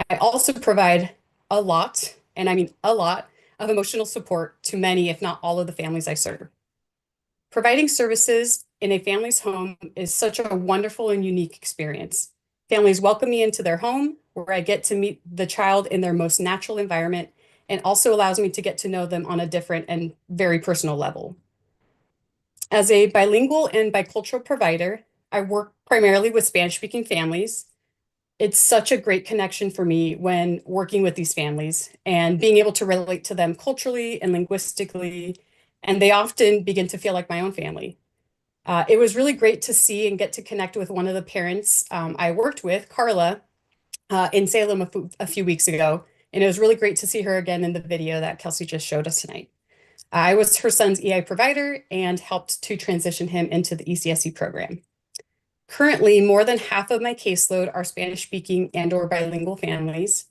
I also provide a lot, and I mean a lot, of emotional support to many, if not all of the families I serve. Providing services in a family's home is such a wonderful and unique experience. Families welcome me into their home, where I get to meet the child in their most natural environment, and also allows me to get to know them on a different and very personal level. As a bilingual and bicultural provider, I work primarily with Spanish-speaking families. It's such a great connection for me when working with these families and being able to relate to them culturally and linguistically, and they often begin to feel like my own family. It was really great to see and get to connect with one of the parents I worked with, Carla, in Salem a few weeks ago, and it was really great to see her again in the video that Kelsey just showed us tonight. I was her son's EI provider and helped to transition him into the ECSE program. Currently, more than half of my caseload are Spanish-speaking and/or bilingual families.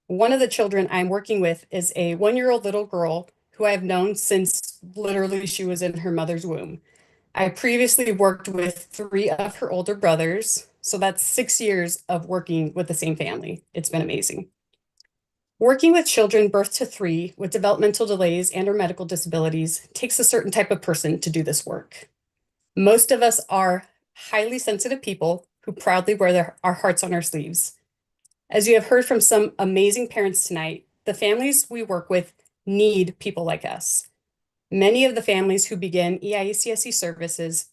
One of the children I'm working with is a 1-year-old little girl who I've known since literally she was in her mother's womb. I previously worked with 3 of her older brothers, so that's 6 years of working with the same family. It's been amazing. Working with children birth to 3 with developmental delays and/or medical disabilities takes a certain type of person to do this work. Most of us are highly sensitive people who proudly wear our hearts on our sleeves. As you have heard from some amazing parents tonight, the families we work with need people like us. Many of the families who begin EIECSE services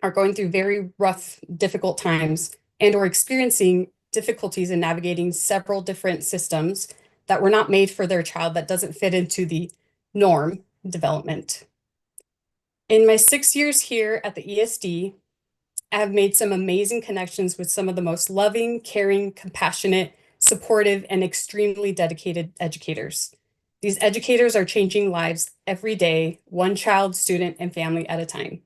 are going through very rough, difficult times and/or experiencing difficulties in navigating several different systems that were not made for their child that doesn't fit into the norm development. In my 6 years here at the ESD, I have made some amazing connections with some of the most loving, caring, compassionate, supportive, and extremely dedicated educators. These educators are changing lives every day, one child, student, and family at a time.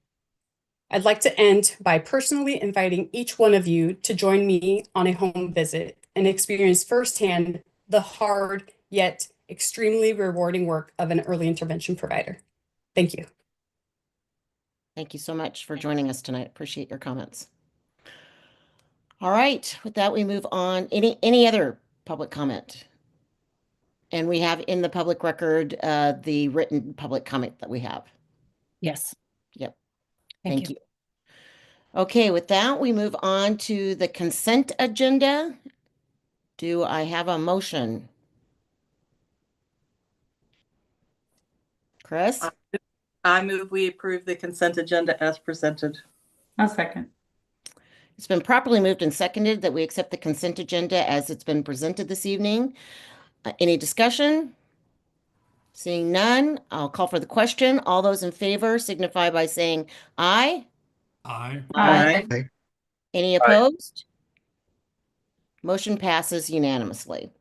I'd like to end by personally inviting each one of you to join me on a home visit and experience firsthand the hard yet extremely rewarding work of an early intervention provider. Thank you. Thank you so much for joining us tonight. Appreciate your comments. All right, with that, we move on. Any other public comment? And we have in the public record the written public comment that we have. Yes. Yep. Thank Thank you. Okay, with that, we move on to the consent agenda. Do I have a motion? Chris? I move we approve the consent agenda as presented. I'll second. It's been properly moved and seconded that we accept the consent agenda as it's been presented this evening. Any discussion? Seeing none, I'll call for the question. All those in favor signify by saying aye. Aye. Aye. Any opposed? Motion passes unanimously.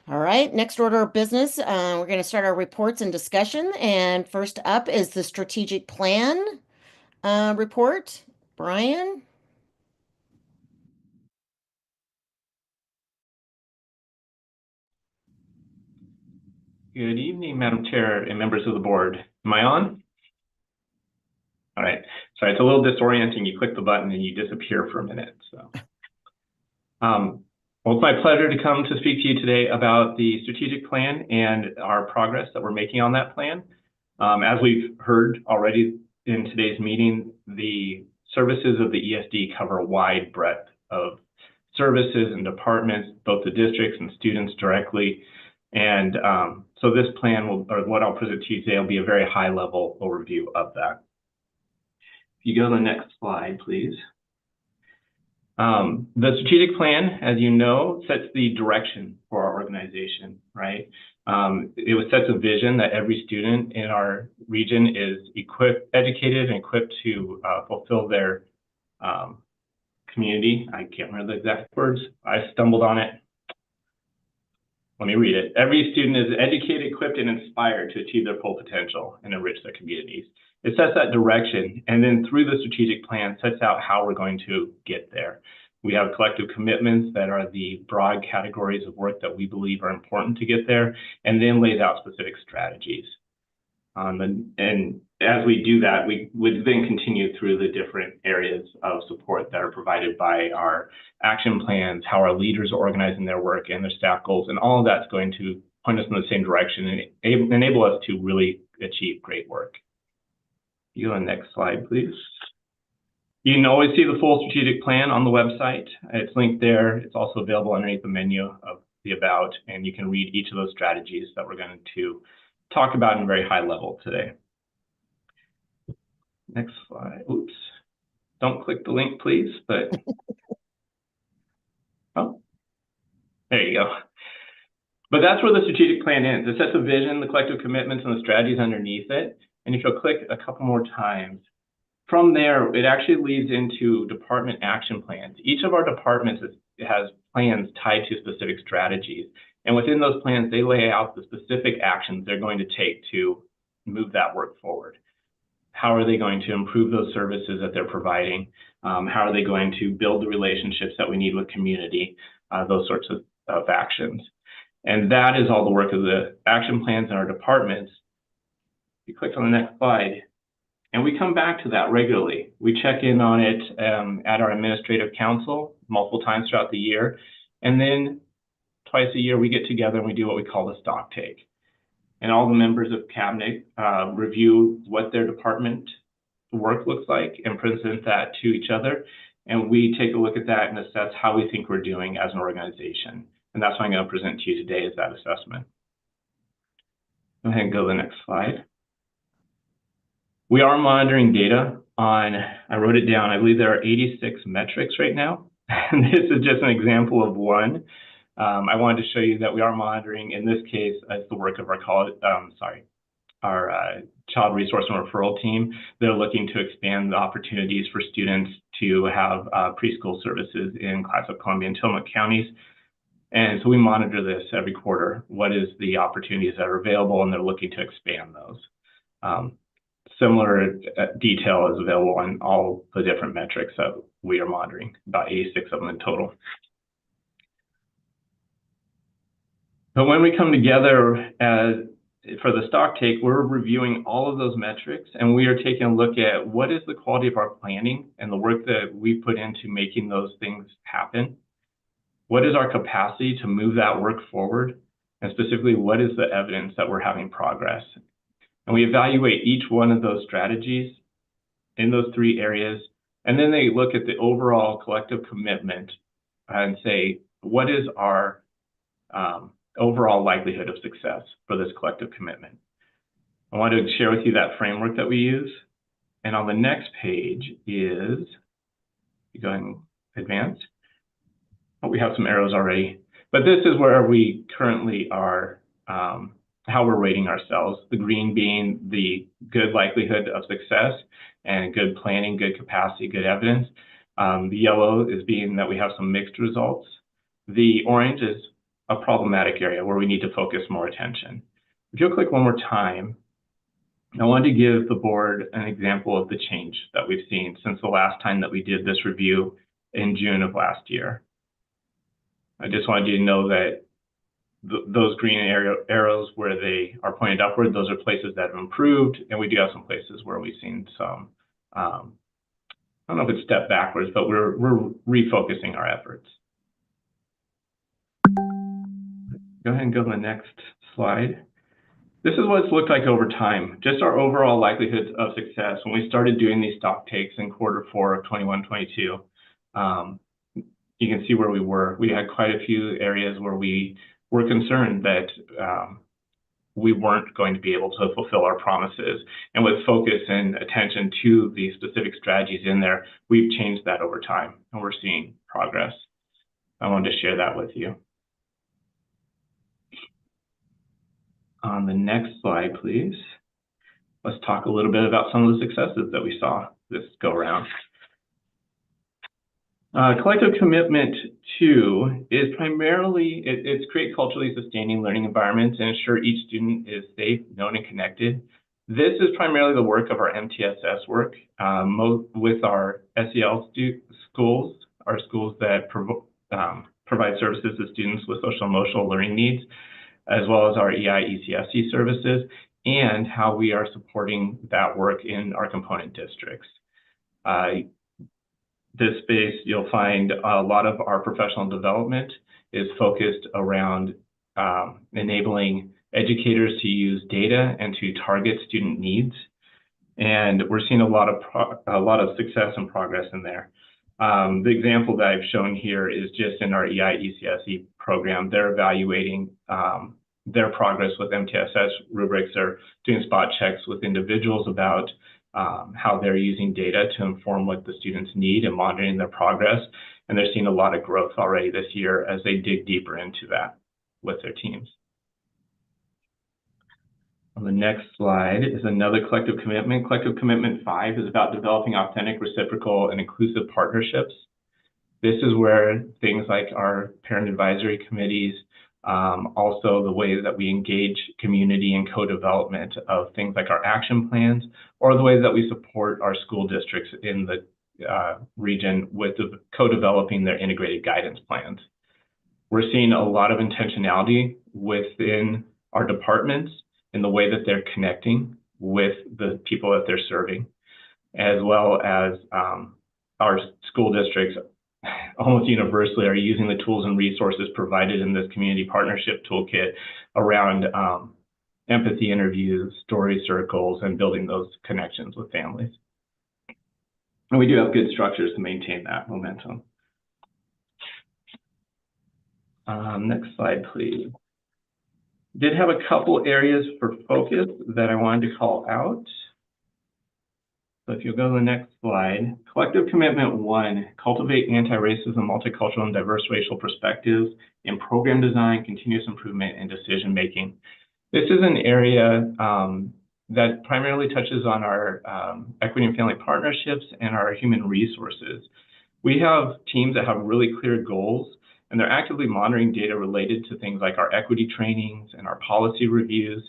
All right, next order of business, we're going to start our reports and discussion. And first up is the strategic plan report. Brian? Good evening, Madam Chair and members of the board. Am I on? All right. Sorry, it's a little disorienting. You click the button and you disappear for a minute. So, well, it's my pleasure to come to speak to you today about the strategic plan and our progress that we're making on that plan. As we've heard already in today's meeting, the services of the ESD cover a wide breadth of services and departments, both the districts and students directly. And so this plan will, or what I'll present to you today, will be a very high level overview of that. If you go to the next slide, please. The strategic plan, as you know, sets the direction for our organization, right? It sets a vision that every student in our region is educated and equipped to fulfill their community. I can't remember the exact words. I stumbled on it. Let me read it. Every student is educated, equipped, and inspired to achieve their full potential and enrich their communities. It sets that direction, and then through the strategic plan, sets out how we're going to get there. We have collective commitments that are the broad categories of work that we believe are important to get there, and then lays out specific strategies. And as we do that, we would then continue through the different areas of support that are provided by our action plans, how our leaders are organizing their work and their staff goals, and all of that's going to point us in the same direction and enable us to really achieve great work. You go to the next slide, please. You can always see the full strategic plan on the website. It's linked there. It's also available underneath the menu of the About, and you can read each of those strategies that we're going to talk about in a very high level today. Next slide. Oops. Don't click the link, please, but oh, there you go. But that's where the strategic plan ends. It sets a vision, the collective commitments, and the strategies underneath it. And if you'll click a couple more times, from there, it actually leads into department action plans. Each of our departments has plans tied to specific strategies. And within those plans, they lay out the specific actions they're going to take to move that work forward. How are they going to improve those services that they're providing? How are they going to build the relationships that we need with community? Those sorts of actions. And that is all the work of the action plans in our departments. You click on the next slide, and we come back to that regularly. We check in on it at our administrative council multiple times throughout the year. And then twice a year, we get together and we do what we call the stock take. And all the members of cabinet review what their department work looks like and present that to each other. And we take a look at that and assess how we think we're doing as an organization. And that's what I'm going to present to you today, is that assessment. Go ahead and go to the next slide. We are monitoring data on, I wrote it down, I believe there are 86 metrics right now. And this is just an example of one. I wanted to show you that we are monitoring, in this case, it's the work of our child resource and referral team. They're looking to expand the opportunities for students to have preschool services in Clatsop, Columbia, and Tillamook counties. And so we monitor this every quarter. What is the opportunities that are available, and they're looking to expand those. similar detail is available on all the different metrics that we are monitoring, about 86 of them in total. But when we come together for the stock take, we're reviewing all of those metrics, and we are taking a look at what is the quality of our planning and the work that we put into making those things happen. What is our capacity to move that work forward? And specifically, what is the evidence that we're having progress? And we evaluate each one of those strategies in those three areas, and then they look at the overall collective commitment and say, what is our overall likelihood of success for this collective commitment? I want to share with you that framework that we use. And on the next page is, going advanced. Oh, we have some arrows already, but this is where we currently are, how we're rating ourselves. The green being the good likelihood of success and good planning, good capacity, good evidence. The yellow is being that we have some mixed results. The orange is a problematic area where we need to focus more attention. If you'll click one more time, I wanted to give the board an example of the change that we've seen since the last time that we did this review in June of last year. I just wanted you to know that those green arrows where they are pointed upward, those are places that have improved, and we do have some places where we've seen some, I don't know if it's step backwards, but we're refocusing our efforts. Go ahead and go to the next slide. This is what it's looked like over time, just our overall likelihood of success. When we started doing these stock takes in Q4 of 21-22, you can see where we were. We had quite a few areas where we were concerned that we weren't going to be able to fulfill our promises. And with focus and attention to the specific strategies in there, we've changed that over time, and we're seeing progress. I wanted to share that with you. On the next slide, please, let's talk a little bit about some of the successes that we saw this go around. Collective commitment 2 is primarily, it's create culturally sustaining learning environments and ensure each student is safe, known, and connected. This is primarily the work of our MTSS work with our SEL schools, our schools that provide services to students with social and emotional learning needs, as well as our EI-ECSC services, and how we are supporting that work in our component districts. This space, you'll find a lot of our professional development is focused around enabling educators to use data and to target student needs. And we're seeing a lot of success and progress in there. The example that I've shown here is just in our EI-ECSC program. They're evaluating their progress with MTSS rubrics. They're doing spot checks with individuals about how they're using data to inform what the students need and monitoring their progress. And they're seeing a lot of growth already this year as they dig deeper into that with their teams. On the next slide is another collective commitment. Collective commitment 5 is about developing authentic, reciprocal, and inclusive partnerships. This is where things like our parent advisory committees, also the way that we engage community and co-development of things like our action plans, or the way that we support our school districts in the region with co-developing their integrated guidance plans. We're seeing a lot of intentionality within our departments in the way that they're connecting with the people that they're serving, as well as our school districts almost universally are using the tools and resources provided in this community partnership toolkit around empathy interviews, story circles, and building those connections with families. And we do have good structures to maintain that momentum. Next slide, please. Did have a couple areas for focus that I wanted to call out. So if you'll go to the next slide, collective commitment 1, cultivate anti-racism, multicultural, and diverse racial perspectives in program design, continuous improvement, and decision-making. This is an area that primarily touches on our equity and family partnerships and our human resources. We have teams that have really clear goals, and they're actively monitoring data related to things like our equity trainings and our policy reviews.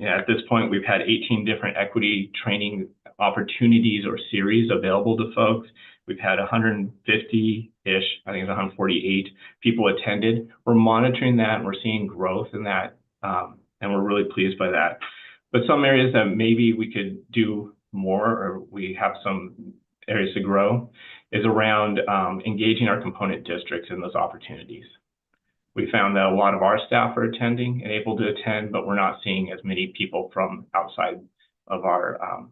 At this point, we've had 18 different equity training opportunities or series available to folks. We've had 150-ish, I think it's 148 people attended. We're monitoring that and we're seeing growth in that, and we're really pleased by that. But some areas that maybe we could do more, or we have some areas to grow, is around engaging our component districts in those opportunities. We found that a lot of our staff are attending and able to attend, but we're not seeing as many people from outside of our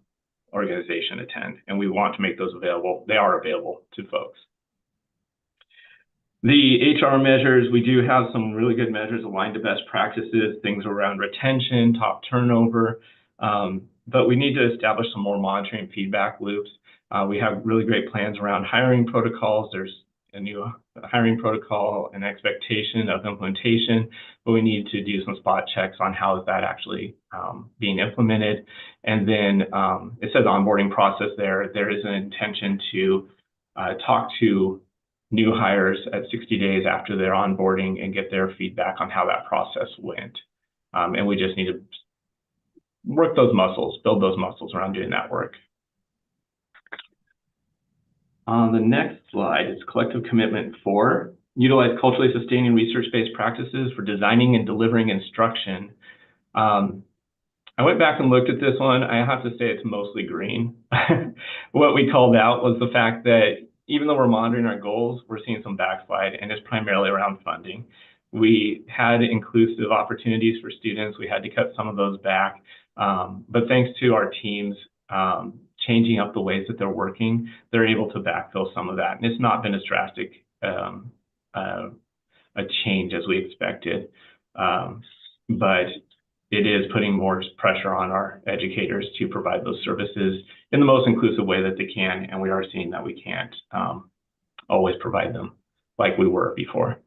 organization attend, and we want to make those available. They are available to folks. The HR measures, we do have some really good measures aligned to best practices, things around retention, top turnover, but we need to establish some more monitoring feedback loops. We have really great plans around hiring protocols. There's a new hiring protocol and expectation of implementation, but we need to do some spot checks on how is that actually being implemented. And then it says onboarding process there. There is an intention to talk to new hires at 60 days after their onboarding and get their feedback on how that process went. And we just need to work those muscles, build those muscles around doing that work. On the next slide is collective commitment 4, utilize culturally sustaining research-based practices for designing and delivering instruction. I went back and looked at this one. I have to say it's mostly green. What we called out was the fact that even though we're monitoring our goals, we're seeing some backslide, and it's primarily around funding. We had inclusive opportunities for students. We had to cut some of those back, but thanks to our teams changing up the ways that they're working, they're able to backfill some of that. And it's not been as drastic a change as we expected, but it is putting more pressure on our educators to provide those services in the most inclusive way that they can, and we are seeing that we can't always provide them like we were before.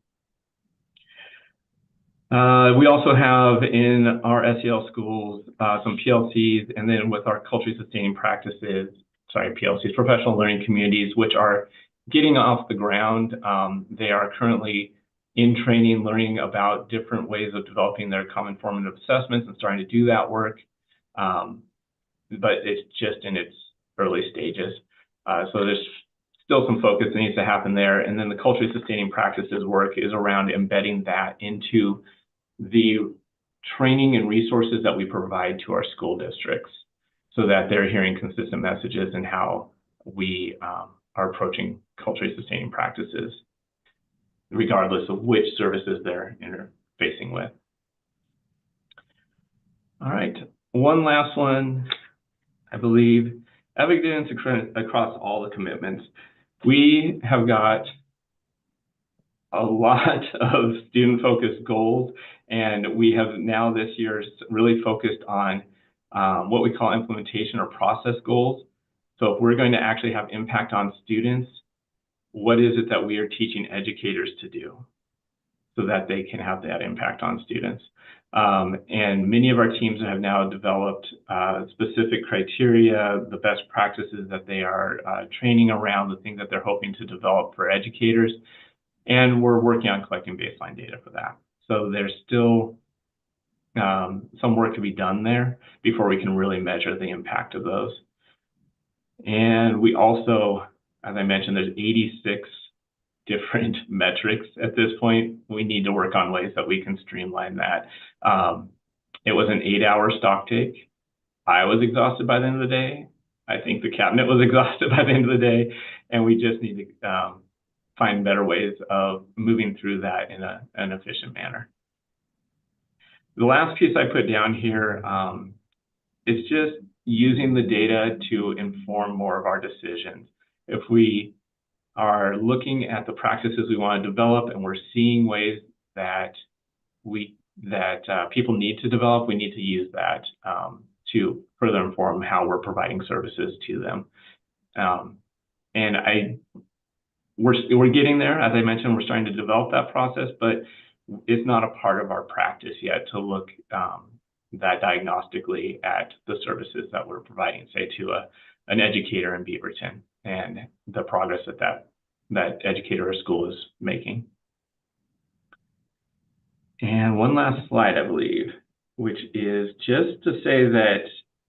We also have in our SEL schools some PLCs, and then with our culturally sustaining practices, PLCs, professional learning communities, which are getting off the ground. They are currently in training, learning about different ways of developing their common formative assessments and starting to do that work. But it's just in its early stages. So there's still some focus that needs to happen there. And then the culturally sustaining practices work is around embedding that into the training and resources that we provide to our school districts so that they're hearing consistent messages in how we are approaching culturally sustaining practices, regardless of which services they're interfacing with. All right, one last one, I believe, evidence across all the commitments. We have got a lot of student-focused goals, and we have now this year really focused on what we call implementation or process goals. So if we're going to actually have impact on students, what is it that we are teaching educators to do so that they can have that impact on students? And many of our teams have now developed specific criteria, the best practices that they are training around, the things that they're hoping to develop for educators. And we're working on collecting baseline data for that. So there's still some work to be done there before we can really measure the impact of those. And we also, as I mentioned, there's 86 different metrics at this point. We need to work on ways that we can streamline that. It was an 8-hour stock take. I was exhausted by the end of the day. I think the cabinet was exhausted by the end of the day, and we just need to find better ways of moving through that in an efficient manner. The last piece I put down here is just using the data to inform more of our decisions. If we are looking at the practices we want to develop and we're seeing ways that people need to develop, we need to use that to further inform how we're providing services to them. And we're getting there. As I mentioned, we're starting to develop that process, but it's not a part of our practice yet to look that diagnostically at the services that we're providing, say, to an educator in Beaverton and the progress that educator or school is making. And one last slide, I believe. which is just to say that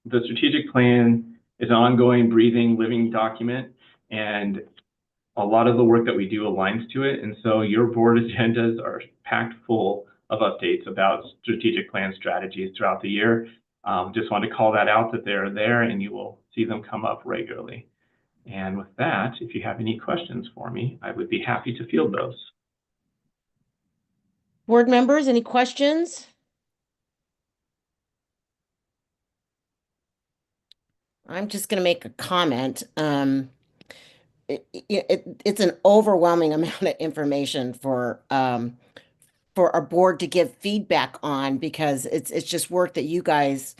the strategic plan is an ongoing, breathing, living document, and a lot of the work that we do aligns to it. And so your board agendas are packed full of updates about strategic plan strategies throughout the year. Just want to call that out, that they're there and you will see them come up regularly. And with that, if you have any questions for me, I would be happy to field those. Board members, any questions? I'm just going to make a comment. It's an overwhelming amount of information for our board to give feedback on, because it's just work that you guys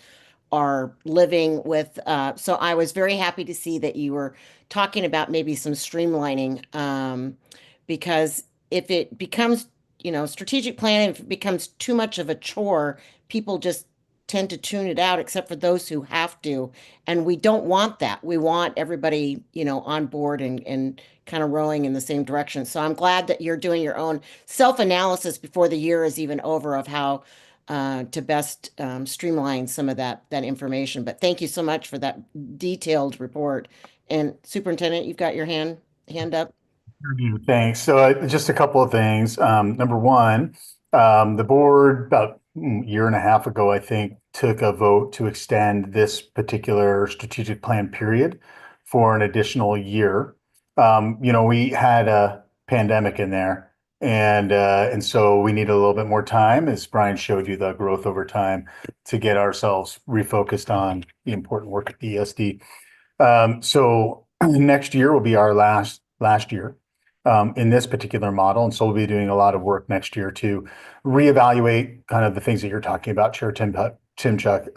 are living with. So I was very happy to see that you were talking about maybe some streamlining, because if it becomes, strategic planning, if it becomes too much of a chore, people just tend to tune it out, except for those who have to. And we don't want that. We want everybody, on board and kind of rowing in the same direction. So I'm glad that you're doing your own self-analysis before the year is even over of how to best streamline some of that information. But thank you so much for that detailed report. And Superintendent, you've got your hand up. Thanks. So just a couple of things. Number one, the board about a year and a half ago, I think, took a vote to extend this particular strategic plan period for an additional year. We had a pandemic in there, and so we needed a little bit more time, as Brian showed you the growth over time, to get ourselves refocused on the important work at ESD. So next year will be our last year in this particular model. And so we'll be doing a lot of work next year to reevaluate kind of the things that you're talking about, Chair Timchuk,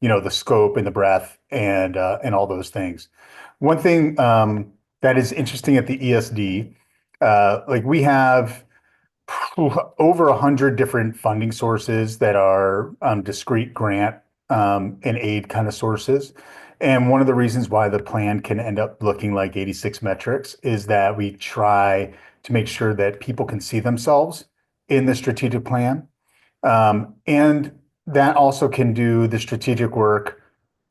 the scope and the breadth and all those things. One thing that is interesting at the ESD, like we have over 100 different funding sources that are discrete grant and aid kind of sources. And one of the reasons why the plan can end up looking like 86 metrics is that we try to make sure that people can see themselves in the strategic plan. And that also can do the strategic work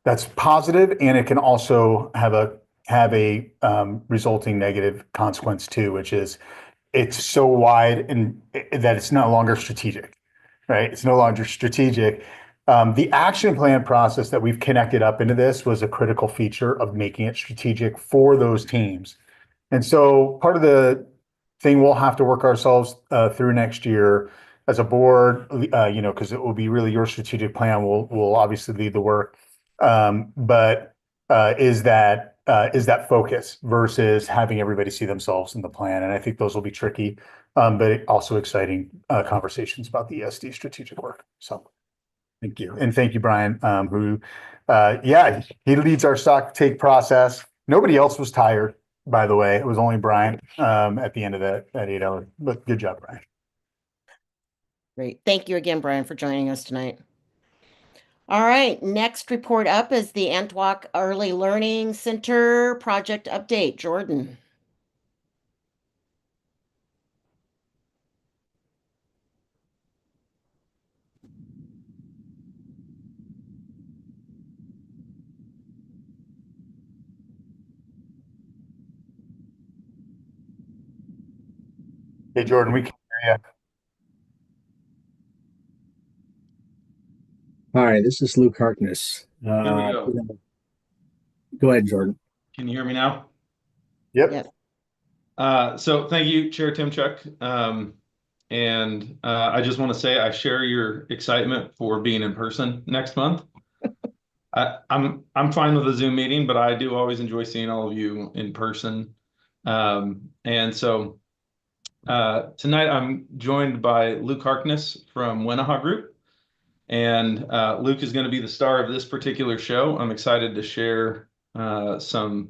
that's positive, and it can also have a resulting negative consequence too, which is it's so wide and that it's no longer strategic, right? It's no longer strategic. The action plan process that we've connected up into this was a critical feature of making it strategic for those teams. And so part of the thing we'll have to work ourselves through next year as a board, because it will be really your strategic plan. We'll obviously lead the work, but is that focus versus having everybody see themselves in the plan. And I think those will be tricky, but also exciting conversations about the ESD strategic work. So. Thank you. And thank you, Brian, who, he leads our stock take process. Nobody else was tired, by the way. It was only Brian at the end of that 8 hours. But good job, Brian. Great. Thank you again, Brian, for joining us tonight. All right. Next report up is the Antioch Early Learning Center project update. Jordan. Hey, Jordan, we can hear you. Hi, this is Luke Harkness. Here we go. Go ahead, Jordan. Can you hear me now? Yep. So thank you, Chair Timchuk. And I just want to say I share your excitement for being in person next month. I'm fine with a Zoom meeting, but I do always enjoy seeing all of you in person. And so tonight I'm joined by Luke Harkness from Wenaha Group. And Luke is going to be the star of this particular show. I'm excited to share some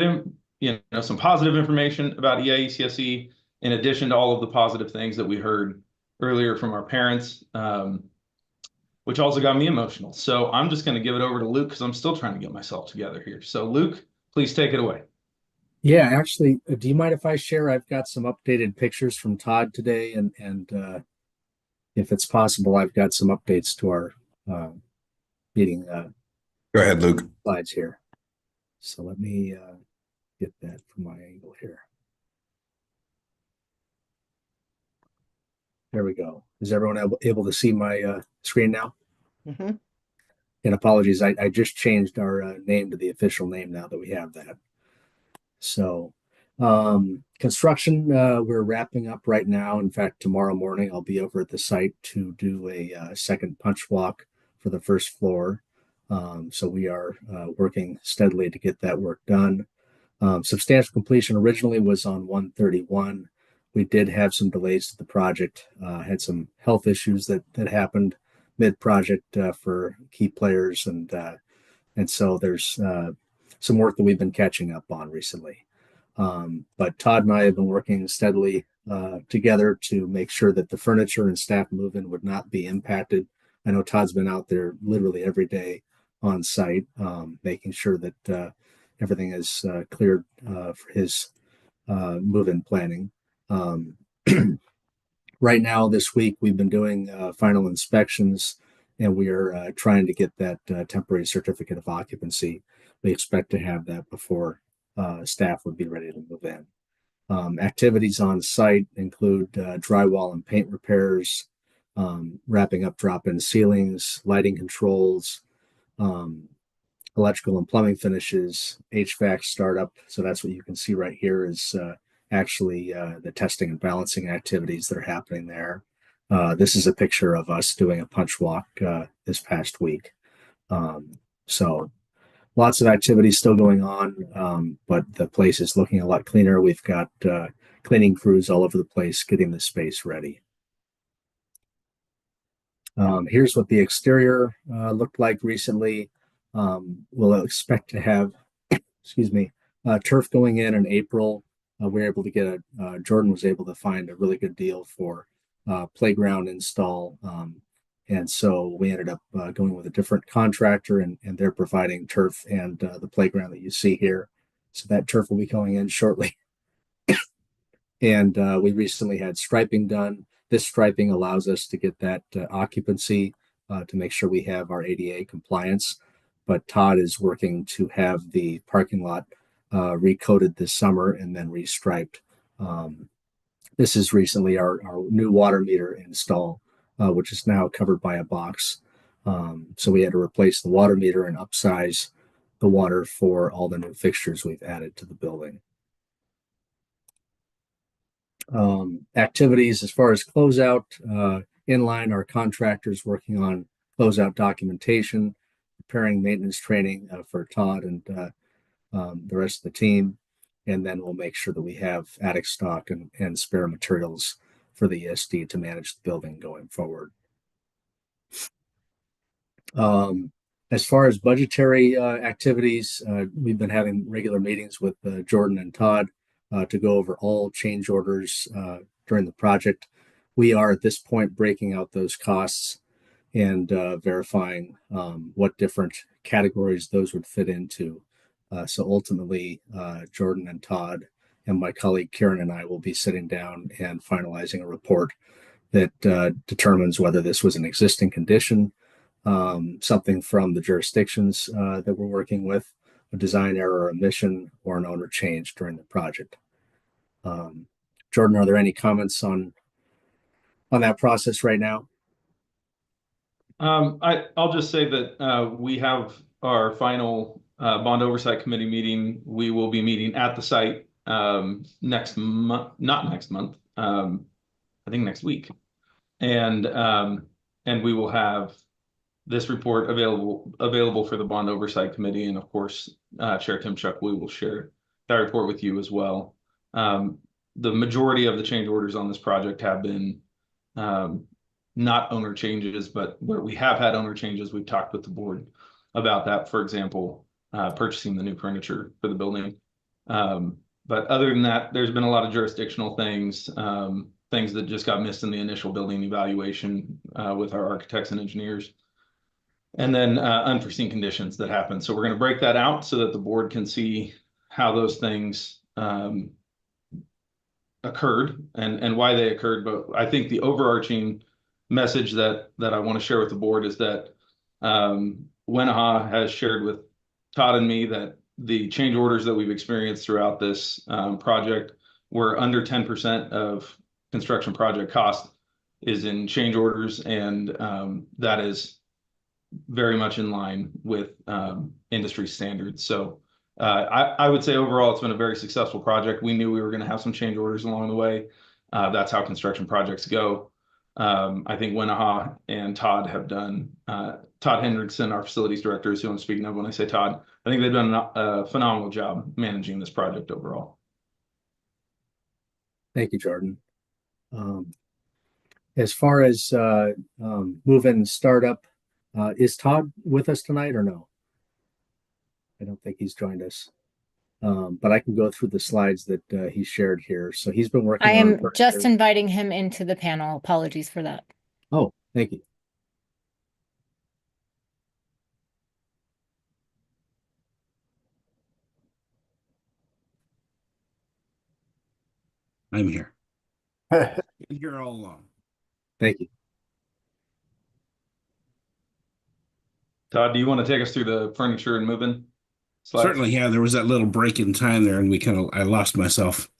some positive information about EIECSE, in addition to all of the positive things that we heard earlier from our parents, which also got me emotional. So I'm just going to give it over to Luke because I'm still trying to get myself together here. So Luke, please take it away. Yeah, actually, do you mind if I share? I've got some updated pictures from Todd today, and if it's possible, I've got some updates to our meeting Go ahead, Luke. slides here. So let me get that from my angle here. There we go. Is everyone able to see my screen now? Mhm. And apologies, I just changed our name to the official name now that we have that. So construction, we're wrapping up right now. In fact, tomorrow morning, I'll be over at the site to do a second punch walk for the first floor. So we are working steadily to get that work done. Substantial completion originally was on 131. We did have some delays to the project, had some health issues that happened mid-project for key players, and so there's some work that we've been catching up on recently. But Todd and I have been working steadily together to make sure that the furniture and staff move-in would not be impacted. I know Todd's been out there literally every day on site, making sure that everything is cleared for his move-in planning. Right now, this week, we've been doing final inspections, and we are trying to get that temporary certificate of occupancy. We expect to have that before staff would be ready to move in. Activities on site include drywall and paint repairs, wrapping up drop-in ceilings, lighting controls, electrical and plumbing finishes, HVAC startup. So that's what you can see right here is actually the testing and balancing activities that are happening there. This is a picture of us doing a punch walk this past week. So lots of activities still going on, but the place is looking a lot cleaner. We've got cleaning crews all over the place getting the space ready. Here's what the exterior looked like recently. We'll expect to have, excuse me, turf going in April. We were able to get Jordan was able to find a really good deal for playground install. And so we ended up going with a different contractor, and they're providing turf and the playground that you see here. So that turf will be going in shortly. And we recently had striping done. This striping allows us to get that occupancy to make sure we have our ADA compliance. But Todd is working to have the parking lot recoated this summer and then restriped. This is recently our new water meter install, which is now covered by a box. So we had to replace the water meter and upsize the water for all the new fixtures we've added to the building. Activities as far as closeout, inline, our contractors working on closeout documentation, preparing maintenance training for Todd and the rest of the team. And then we'll make sure that we have attic stock and spare materials for the ESD to manage the building going forward. As far as budgetary activities, we've been having regular meetings with Jordan and Todd to go over all change orders during the project. We are at this point breaking out those costs and verifying what different categories those would fit into. So ultimately, Jordan and Todd and my colleague Karen and I will be sitting down and finalizing a report that determines whether this was an existing condition, something from the jurisdictions that we're working with, a design error or omission, or an owner change during the project. Jordan, are there any comments on that process right now? I'll just say that we have our final bond oversight committee meeting. We will be meeting at the site next month, not next month, I think next week. And we will have this report available for the bond oversight committee. And of course, Chair Timchuk, we will share that report with you as well. The majority of the change orders on this project have been not owner changes, but where we have had owner changes, we've talked with the board about that. For example, purchasing the new furniture for the building. But other than that, there's been a lot of jurisdictional things, things that just got missed in the initial building evaluation with our architects and engineers. And then unforeseen conditions that happen. So we're going to break that out so that the board can see how those things occurred and why they occurred. But I think the overarching message that I want to share with the board is that Wenaha has shared with Todd and me that the change orders that we've experienced throughout this project were under 10% of construction project cost is in change orders, and that is very much in line with industry standards. So I would say overall it's been a very successful project. We knew we were going to have some change orders along the way. That's how construction projects go. I think Wenaha and Todd have done, Todd Hendrickson, our facilities director, is who I'm speaking of when I say Todd. I think they've done a phenomenal job managing this project overall. Thank you, Jordan. As far as move-in startup, is Todd with us tonight or no? I don't think he's joined us. But I can go through the slides that he shared here. So he's been working I on am just inviting him into the panel. Apologies for that. Oh, thank you. I'm here. Here all along. Thank you. Todd, do you want to take us through the furniture and move-in slides? Certainly, yeah. There was that little break in time there, and I lost myself.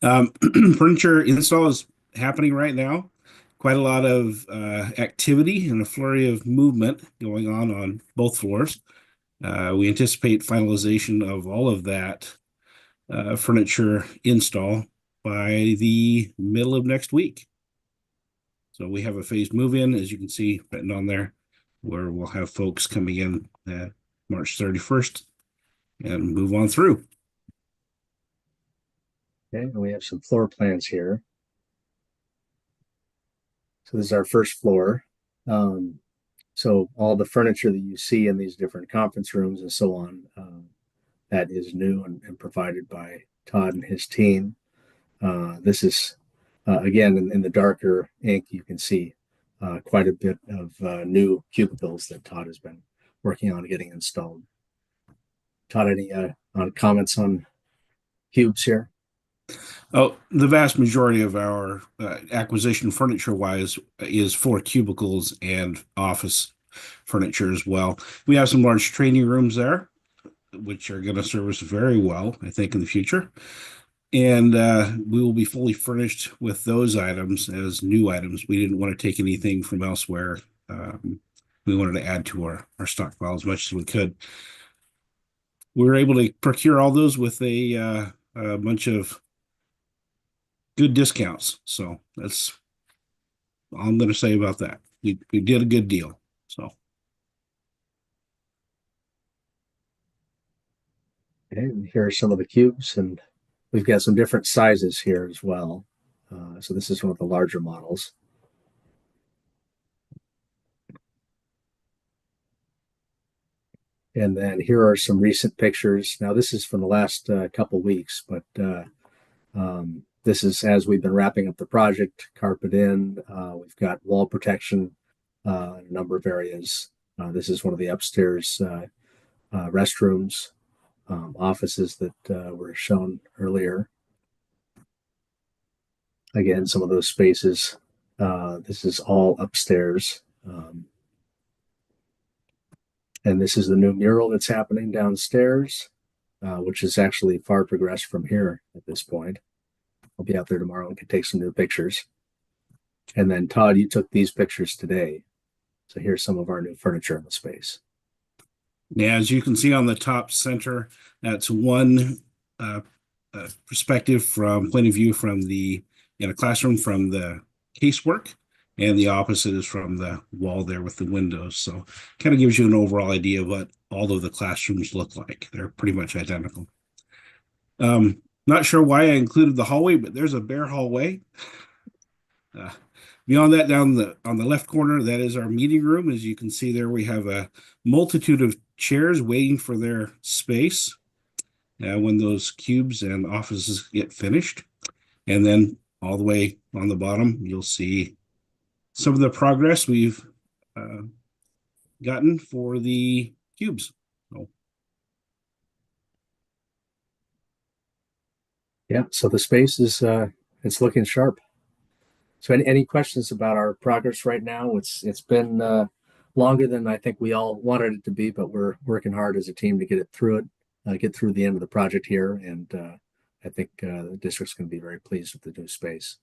Furniture install is happening right now. Quite a lot of activity and a flurry of movement going on both floors. We anticipate finalization of all of that furniture install by the middle of next week. So we have a phased move-in, as you can see written on there, where we'll have folks coming in March 31st and move on through. Okay, and we have some floor plans here. So this is our first floor. So all the furniture that you see in these different conference rooms and so on, that is new and provided by Todd and his team. This is, again, in the darker ink, you can see quite a bit of new cubicles that Todd has been working on getting installed. Todd, any comments on cubes here? Oh, the vast majority of our acquisition furniture-wise is for cubicles and office furniture as well. We have some large training rooms there, which are going to serve us very well, I think, in the future. And we will be fully furnished with those items as new items. We didn't want to take anything from elsewhere. We wanted to add to our stockpile as much as we could. We were able to procure all those with a bunch of good discounts. So that's all I'm going to say about that. We did a good deal. So. Okay, and here are some of the cubes, and we've got some different sizes here as well. So this is one of the larger models. And then here are some recent pictures. Now this is from the last couple weeks, but this is as we've been wrapping up the project, carpet in. We've got wall protection in a number of areas. This is one of the upstairs restrooms, offices that were shown earlier. Again, some of those spaces. This is all upstairs. And this is the new mural that's happening downstairs, which is actually far progressed from here at this point. I'll be out there tomorrow and can take some new pictures. And then Todd, you took these pictures today. So here's some of our new furniture in the space. Yeah, as you can see on the top center, that's one perspective from point of view from in a classroom from the casework, and the opposite is from the wall there with the windows. So kind of gives you an overall idea of what all of the classrooms look like. They're pretty much identical. Not sure why I included the hallway, but there's a bare hallway. Beyond that, down on the left corner, that is our meeting room. As you can see there, we have a multitude of chairs waiting for their space when those cubes and offices get finished. And then all the way on the bottom, you'll see some of the progress we've gotten for the cubes. So. Yeah, so the space is it's looking sharp. So any questions about our progress right now? It's been longer than I think we all wanted it to be, but we're working hard as a team to get through the end of the project here, and I think the district's going to be very pleased with the new space.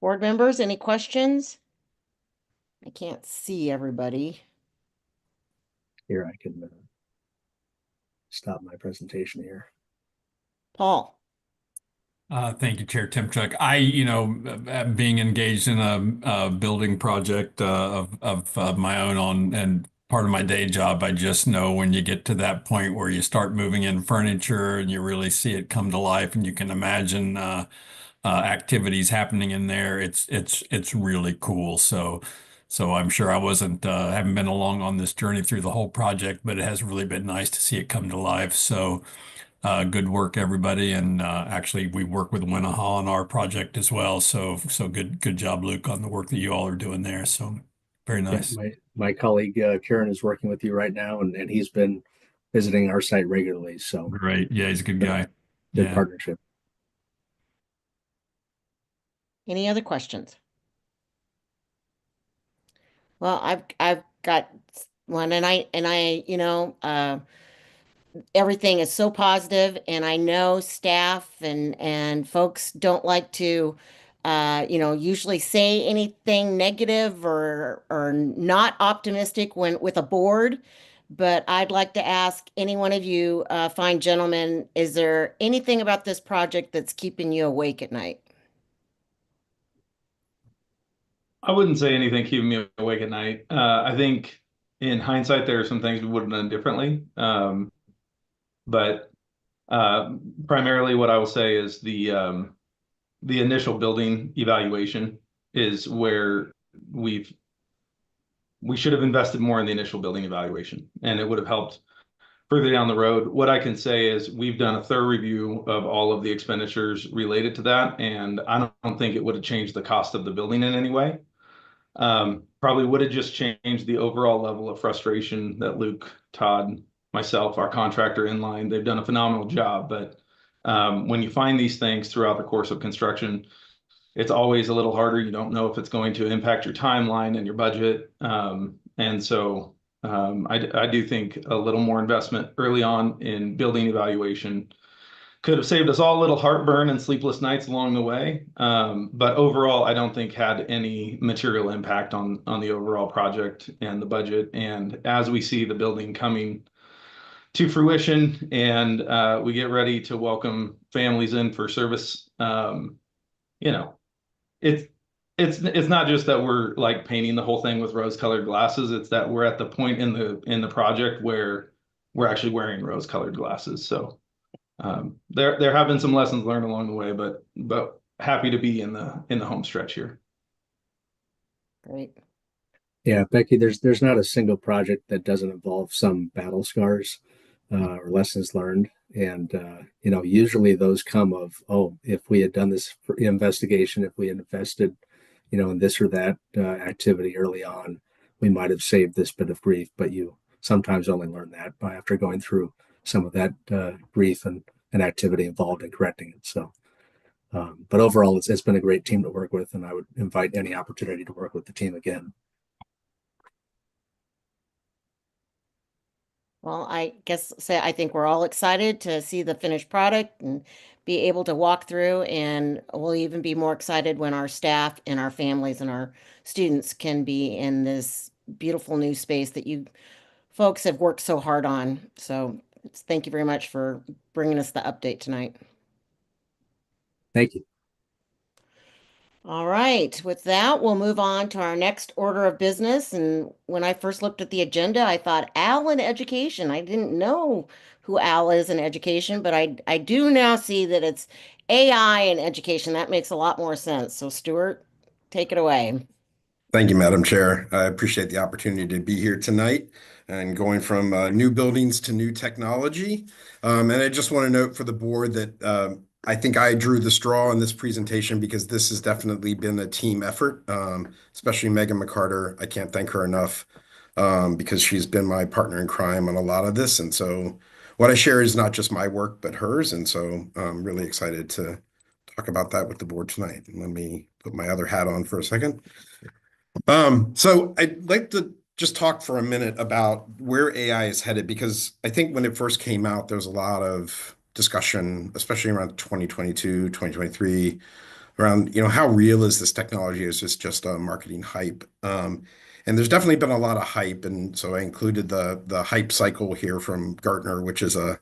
Board members, any questions? I can't see everybody. Here, I can stop my presentation here. Paul. Thank you, Chair Timchuk. Being engaged in a building project of my own and part of my day job, I just know when you get to that point where you start moving in furniture and you really see it come to life, and you can imagine activities happening in there. It's really cool. So I'm sure I haven't been along on this journey through the whole project, but it has really been nice to see it come to life. So. Good work, everybody, and actually, we work with Winnaha on our project as well. So good job, Luke, on the work that you all are doing there. So very nice. Yeah, my colleague Kieran is working with you right now, and he's been visiting our site regularly. So great, yeah, he's a good guy. Good partnership. Any other questions? Well, I've got one, and everything is so positive, and I know staff and folks don't like to usually say anything negative or not optimistic when with a board, but I'd like to ask any one of you fine gentlemen, is there anything about this project that's keeping you awake at night? I wouldn't say anything keeping me awake at night. I think in hindsight, there are some things we would have done differently. But primarily what I will say is the initial building evaluation is where we should have invested more in the initial building evaluation, and it would have helped further down the road. What I can say is we've done a thorough review of all of the expenditures related to that, and I don't think it would have changed the cost of the building in any way. Probably would have just changed the overall level of frustration that Luke, Todd, myself, our contractor in line, they've done a phenomenal job. But when you find these things throughout the course of construction, it's always a little harder. You don't know if it's going to impact your timeline and your budget. And so I do think a little more investment early on in building evaluation could have saved us all a little heartburn and sleepless nights along the way. But overall, I don't think had any material impact on the overall project and the budget. And as we see the building coming to fruition and we get ready to welcome families in for service, it's not just that we're like painting the whole thing with rose-colored glasses. It's that we're at the point in the project where we're actually wearing rose-colored glasses. So there have been some lessons learned along the way, but happy to be in the home stretch here. Great. Yeah, Becky, there's not a single project that doesn't involve some battle scars or lessons learned. And usually those come of, if we had done this investigation, if we had invested, in this or that activity early on, we might have saved this bit of grief. But you sometimes only learn that after going through some of that grief and activity involved in correcting it. So, but overall, it's been a great team to work with, and I would invite any opportunity to work with the team again. Well, I think we're all excited to see the finished product and be able to walk through, and we'll even be more excited when our staff and our families and our students can be in this beautiful new space that you folks have worked so hard on. So thank you very much for bringing us the update tonight. Thank you. All right, with that, we'll move on to our next order of business. And when I first looked at the agenda, I thought Al in education. I didn't know who Al is in education, but I do now see that it's AI in education. That makes a lot more sense. So Stuart, take it away. Thank you, Madam Chair. I appreciate the opportunity to be here tonight and going from new buildings to new technology. And I just want to note for the board that I think I drew the straw in this presentation because this has definitely been a team effort, especially Megan McCarter. I can't thank her enough because she's been my partner in crime on a lot of this. And so what I share is not just my work, but hers. And so I'm really excited to talk about that with the board tonight. Let me put my other hat on for a second. So I'd like to just talk for a minute about where AI is headed, because I think when it first came out, there was a lot of discussion, especially around 2022, 2023, around, how real is this technology? Is this just a marketing hype? And there's definitely been a lot of hype. And so I included the hype cycle here from Gartner, which is a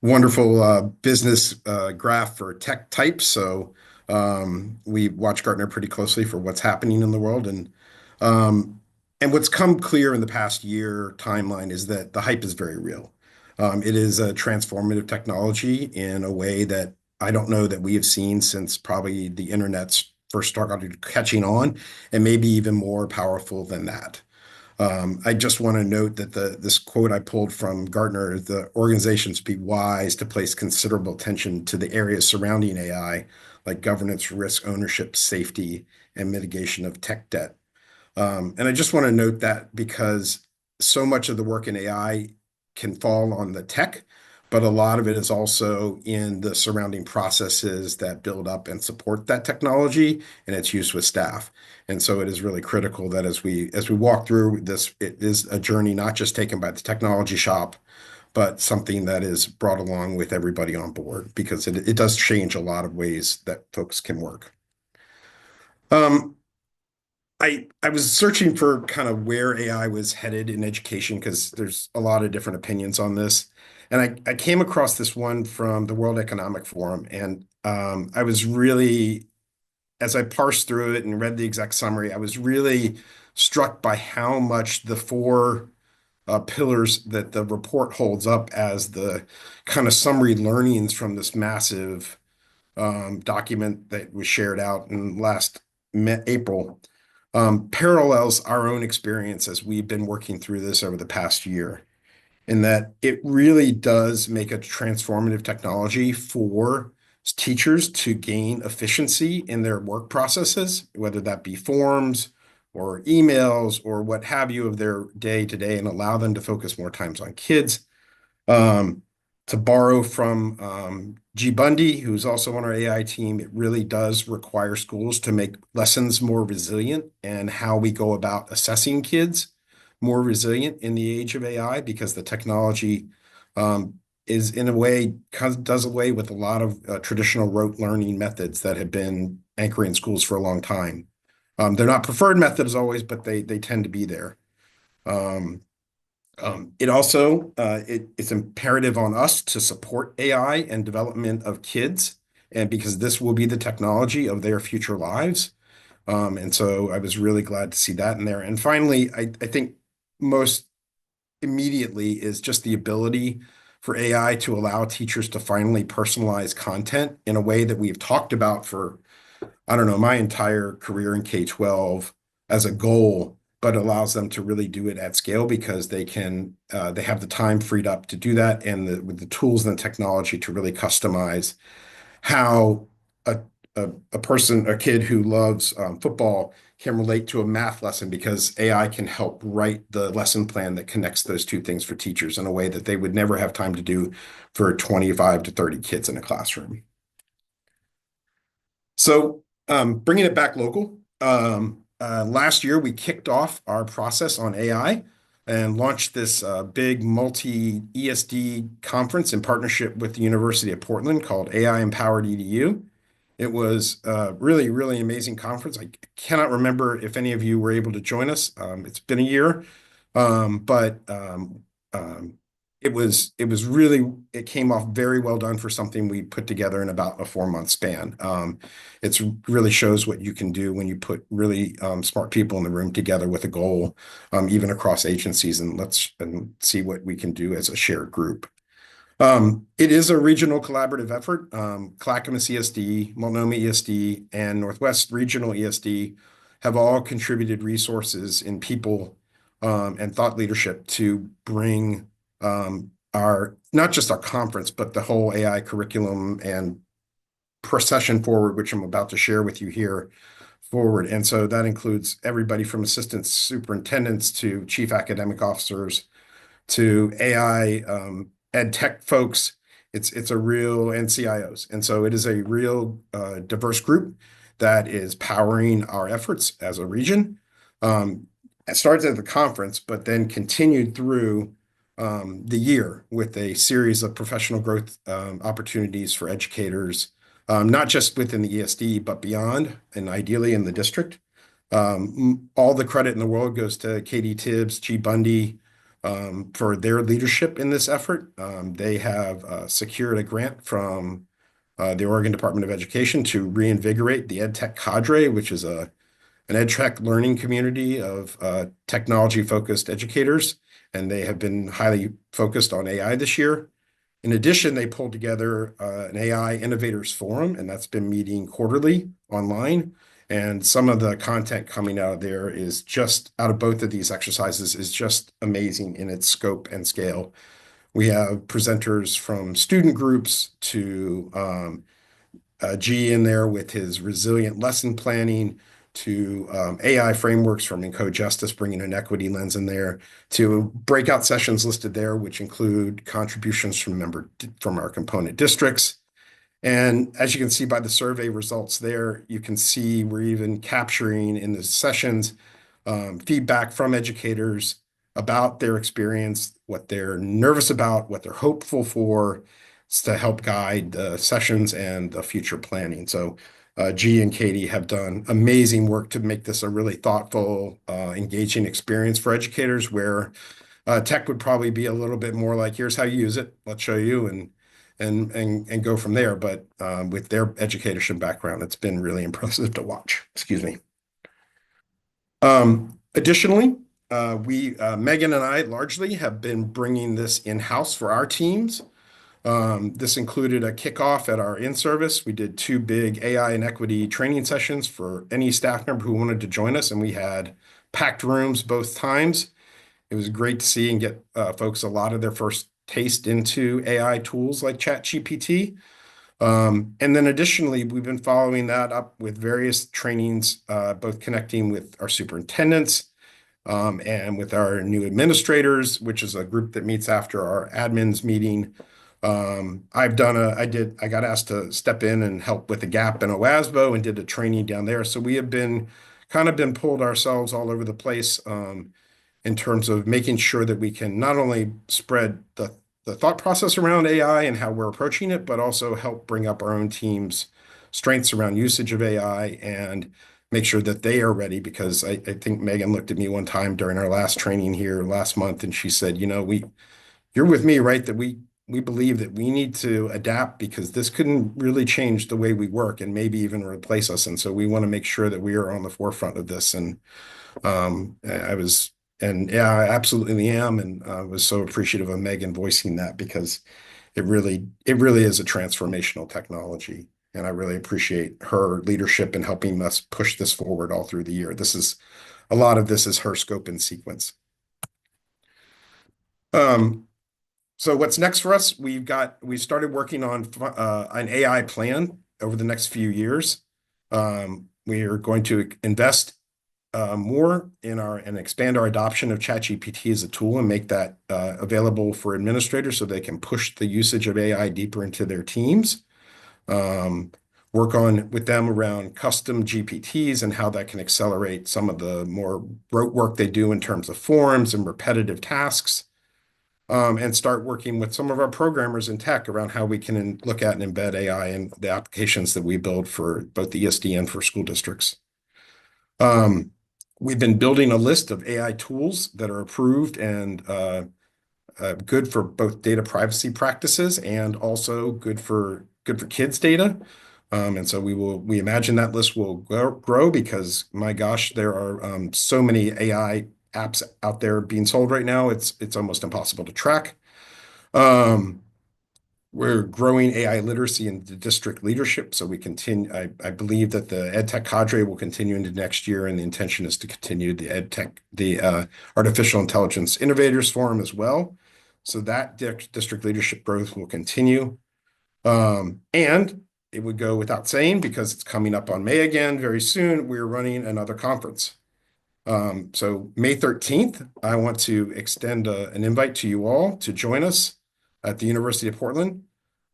wonderful business graph for tech types. So we watch Gartner pretty closely for what's happening in the world. And what's come clear in the past year timeline is that the hype is very real. It is a transformative technology in a way that I don't know that we have seen since probably the internet's first started catching on, and maybe even more powerful than that. I just want to note that this quote I pulled from Gartner, the organizations be wise to place considerable attention to the areas surrounding AI, like governance, risk, ownership, safety, and mitigation of tech debt. And I just want to note that because so much of the work in AI can fall on the tech, but a lot of it is also in the surrounding processes that build up and support that technology and its use with staff. And so it is really critical that as we walk through this, it is a journey not just taken by the technology shop, but something that is brought along with everybody on board, because it does change a lot of ways that folks can work. I was searching for kind of where AI was headed in education, because there's a lot of different opinions on this. And I came across this one from the World Economic Forum. And I was really, as I parsed through it and read the exact summary, I was really struck by how much the four pillars that the report holds up as the kind of summary learnings from this massive document that was shared out in last April parallels our own experience as we've been working through this over the past year, in that it really does make a transformative technology for teachers to gain efficiency in their work processes, whether that be forms or emails or what have you of their day to day, and allow them to focus more times on kids. To borrow from G. Bundy, who's also on our AI team, it really does require schools to make lessons more resilient, and how we go about assessing kids more resilient in the age of AI, because the technology is in a way does away with a lot of traditional rote learning methods that have been anchoring schools for a long time. They're not preferred methods always, but they tend to be there. It also it's imperative on us to support AI and development of kids, and because this will be the technology of their future lives. And so I was really glad to see that in there. And finally, I think most immediately is just the ability for AI to allow teachers to finally personalize content in a way that we've talked about for, I don't know, my entire career in K-12 as a goal, but allows them to really do it at scale, because they have the time freed up to do that, and with the tools and the technology to really customize how a kid who loves football can relate to a math lesson, because AI can help write the lesson plan that connects those two things for teachers in a way that they would never have time to do for 25 to 30 kids in a classroom. So bringing it back local, last year we kicked off our process on AI and launched this big multi-ESD conference in partnership with the University of Portland called AI Empowered EDU. It was a really, really amazing conference. I cannot remember if any of you were able to join us. It's been a year, but it came off very well done for something we put together in about a 4-month span. It really shows what you can do when you put really smart people in the room together with a goal, even across agencies, and see what we can do as a shared group. It is a regional collaborative effort. Clackamas ESD, Multnomah ESD, and Northwest Regional ESD have all contributed resources in people and thought leadership to bring not just our conference, but the whole AI curriculum and procession forward, which I'm about to share with you here, forward. And so that includes everybody from assistant superintendents to chief academic officers to AI ed tech folks. It's a real, and CIOs. And so it is a real diverse group that is powering our efforts as a region. It starts at the conference, but then continued through the year with a series of professional growth opportunities for educators, not just within the ESD, but beyond, and ideally in the district. All the credit in the world goes to Katie Tibbs, G. Bundy, for their leadership in this effort. They have secured a grant from the Oregon Department of Education to reinvigorate the EdTech cadre, which is an EdTech learning community of technology-focused educators, and they have been highly focused on AI this year. In addition, they pulled together an AI Innovators Forum, and that's been meeting quarterly online. And some of the content coming out of there is just, out of both of these exercises, is just amazing in its scope and scale. We have presenters from student groups to G in there with his resilient lesson planning, to AI frameworks from Encode Justice, bringing an equity lens in there, to breakout sessions listed there, which include contributions from our component districts. And as you can see by the survey results there, you can see we're even capturing in the sessions feedback from educators about their experience, what they're nervous about, what they're hopeful for, to help guide the sessions and the future planning. So G and Katie have done amazing work to make this a really thoughtful, engaging experience for educators, where tech would probably be a little bit more like, here's how you use it, let's show you, and go from there. But with their education background, it's been really impressive to watch. Excuse me. Additionally, Megan and I largely have been bringing this in-house for our teams. This included a kickoff at our in-service. We did 2 big AI and equity training sessions for any staff member who wanted to join us, and we had packed rooms both times. It was great to see and get folks a lot of their first taste into AI tools like ChatGPT. And then additionally, we've been following that up with various trainings, both connecting with our superintendents and with our new administrators, which is a group that meets after our admins meeting. I got asked to step in and help with the gap in OASBO and did a training down there. So we have been pulled ourselves all over the place in terms of making sure that we can not only spread the thought process around AI and how we're approaching it, but also help bring up our own team's strengths around usage of AI and make sure that they are ready. Because I think Megan looked at me one time during our last training here last month, and she said, you're with me, right? That we believe that we need to adapt, because this couldn't really change the way we work and maybe even replace us. And so we want to make sure that we are on the forefront of this. And I absolutely am. And I was so appreciative of Megan voicing that, because it really is a transformational technology. And I really appreciate her leadership in helping us push this forward all through the year. A lot of this is her scope and sequence. So what's next for us? We started working on an AI plan over the next few years. We are going to invest more and expand our adoption of ChatGPT as a tool and make that available for administrators so they can push the usage of AI deeper into their teams. Work on with them around custom GPTs and how that can accelerate some of the more rote work they do in terms of forms and repetitive tasks. And start working with some of our programmers in tech around how we can look at and embed AI in the applications that we build for both the ESD and for school districts. We've been building a list of AI tools that are approved and good for both data privacy practices and also good for kids' data. And so we imagine that list will grow because, my gosh, there are so many AI apps out there being sold right now. It's almost impossible to track. We're growing AI literacy in the district leadership, so we continue. I believe that the EdTech cadre will continue into next year, and the intention is to continue the Artificial Intelligence Innovators Forum as well. So that district leadership growth will continue. And it would go without saying, because it's coming up on May again very soon, we're running another conference. So May 13th, I want to extend an invite to you all to join us at the University of Portland.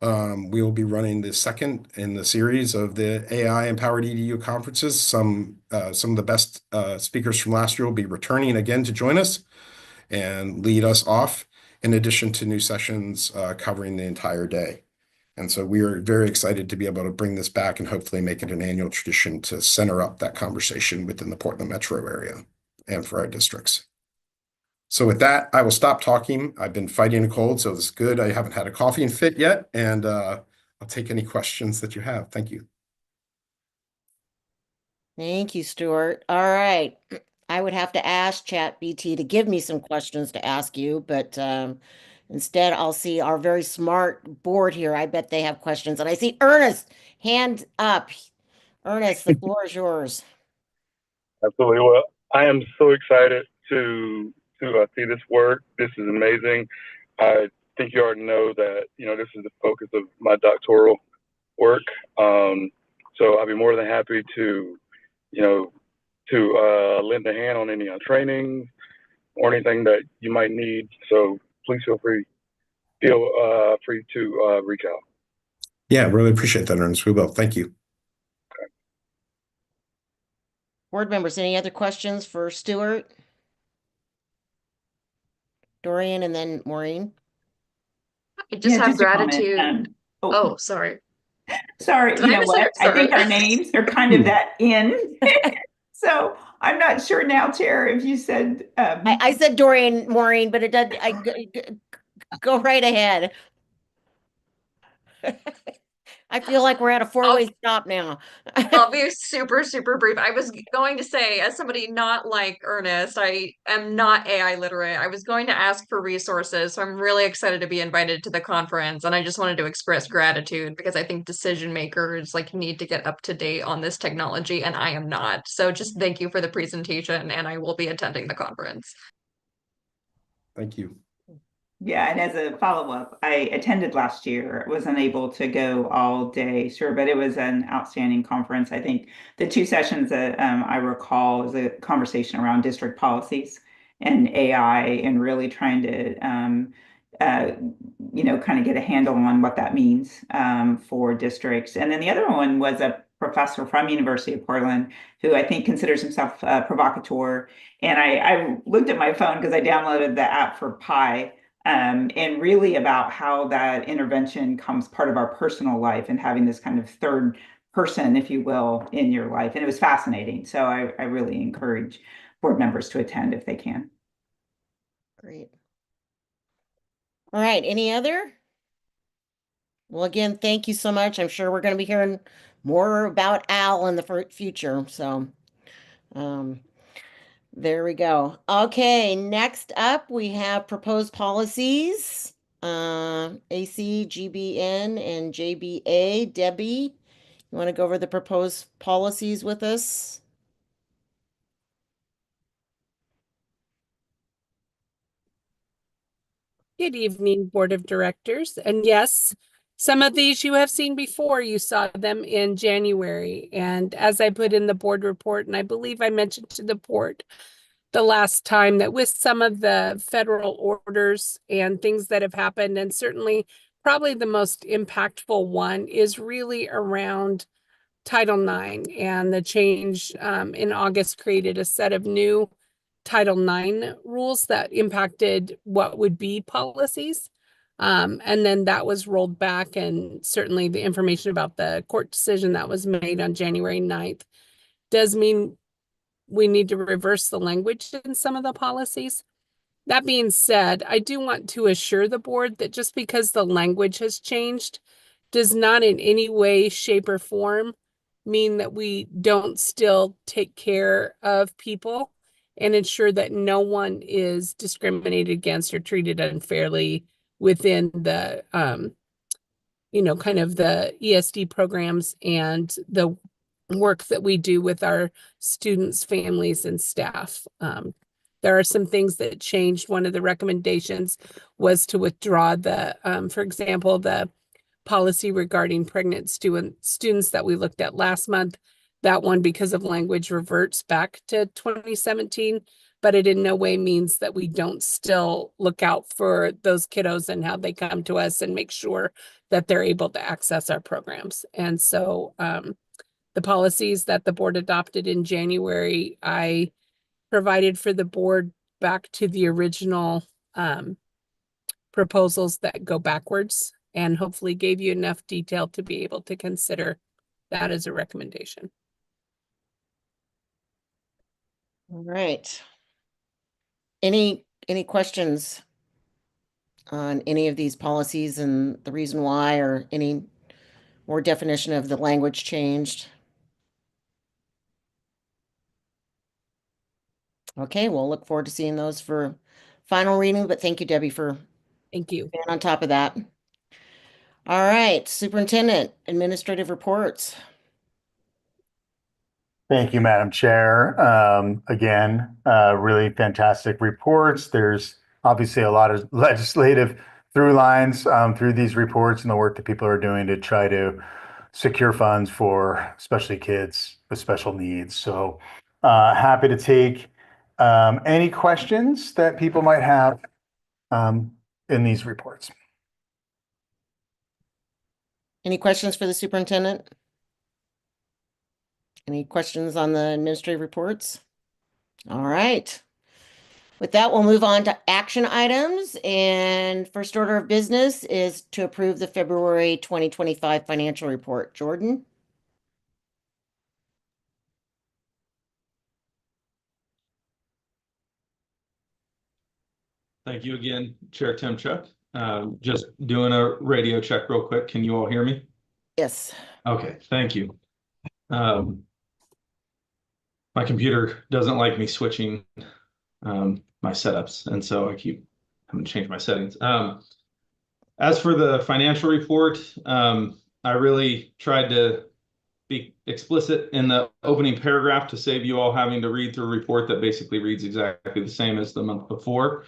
We will be running the second in the series of the AI Empowered EDU conferences. Some of the best speakers from last year will be returning again to join us and lead us off, in addition to new sessions covering the entire day. And so we are very excited to be able to bring this back and hopefully make it an annual tradition to center up that conversation within the Portland metro area and for our districts. So with that, I will stop talking. I've been fighting a cold, so it's good. I haven't had a coughing fit yet, and I'll take any questions that you have. Thank you. Thank you, Stuart. All right. I would have to ask ChatBT to give me some questions to ask you, but instead I'll see our very smart board here. I bet they have questions. And I see Ernest, hand up. Ernest, the floor is yours. Absolutely. Well, I am so excited to see this work. This is amazing. I think you already know that, this is the focus of my doctoral work. So I'll be more than happy to lend a hand on any trainings or anything that you might need. So please feel free to reach out. Yeah, really appreciate that, Ernest. We will. Thank you. Board members, any other questions for Stuart? Dorian and then Maureen. I just have gratitude. Sorry. Sorry, you know what? I think our names are kind of that in. So I'm not sure now, Chair, if you said. I said Dorian, Maureen, but it does. Go right ahead. I feel like we're at a four-way stop now. I'll be super, super brief. I was going to say, as somebody not like Ernest, I am not AI literate. I was going to ask for resources, so I'm really excited to be invited to the conference, and I just wanted to express gratitude because I think decision makers need to get up to date on this technology, and I am not. So just thank you for the presentation, and I will be attending the conference. Thank you. Yeah, and as a follow-up, I attended last year, wasn't able to go all day, sure, but it was an outstanding conference. I think the two sessions that I recall is a conversation around district policies and AI and really trying to, kind of get a handle on what that means for districts. And then the other one was a professor from University of Portland who I think considers himself a provocateur. And I looked at my phone because I downloaded the app for Pi. And really about how that intervention comes part of our personal life and having this kind of third person, if you will, in your life. And it was fascinating. So I really encourage board members to attend if they can. Great. All right. Any other? Well, again, thank you so much. I'm sure we're going to be hearing more about Al in the future. So, there we go. Okay, next up we have proposed policies, AC, GBN, and JBA. Debbie, you want to go over the proposed policies with us? Good evening, Board of Directors. And yes, some of these you have seen before. You saw them in January. And as I put in the board report, and I believe I mentioned to the board the last time that with some of the federal orders and things that have happened, and certainly probably the most impactful one is really around Title IX, and the change in August created a set of new Title IX rules that impacted what would be policies. And then that was rolled back, and certainly the information about the court decision that was made on January 9th does mean we need to reverse the language in some of the policies. That being said, I do want to assure the board that just because the language has changed does not in any way, shape, or form mean that we don't still take care of people and ensure that no one is discriminated against or treated unfairly within the, kind of the ESD programs and the work that we do with our students, families, and staff. There are some things that changed. One of the recommendations was to withdraw the, for example, the policy regarding pregnant students that we looked at last month. That one, because of language, reverts back to 2017, but it in no way means that we don't still look out for those kiddos and how they come to us and make sure that they're able to access our programs. And so the policies that the board adopted in January, I provided for the board back to the original proposals that go backwards, and hopefully gave you enough detail to be able to consider that as a recommendation. All right. Any questions on any of these policies and the reason why, or any more definition of the language changed? Okay, we'll look forward to seeing those for final reading, but thank you, Debbie, for being on top of that. All right, Superintendent, administrative reports. Thank you, Madam Chair. Again, really fantastic reports. There's obviously a lot of legislative through lines through these reports and the work that people are doing to try to secure funds for especially kids with special needs. So happy to take any questions that people might have in these reports. Any questions for the superintendent? Any questions on the administrative reports? All right. With that, we'll move on to action items. And first order of business is to approve the February 2025 financial report. Jordan? Thank you again, Chair Timchuk. Just doing a radio check real quick. Can you all hear me? Yes. Okay, thank you. My computer doesn't like me switching my setups, and so I keep having to change my settings. As for the financial report, I really tried to be explicit in the opening paragraph to save you all having to read through a report that basically reads exactly the same as the month before.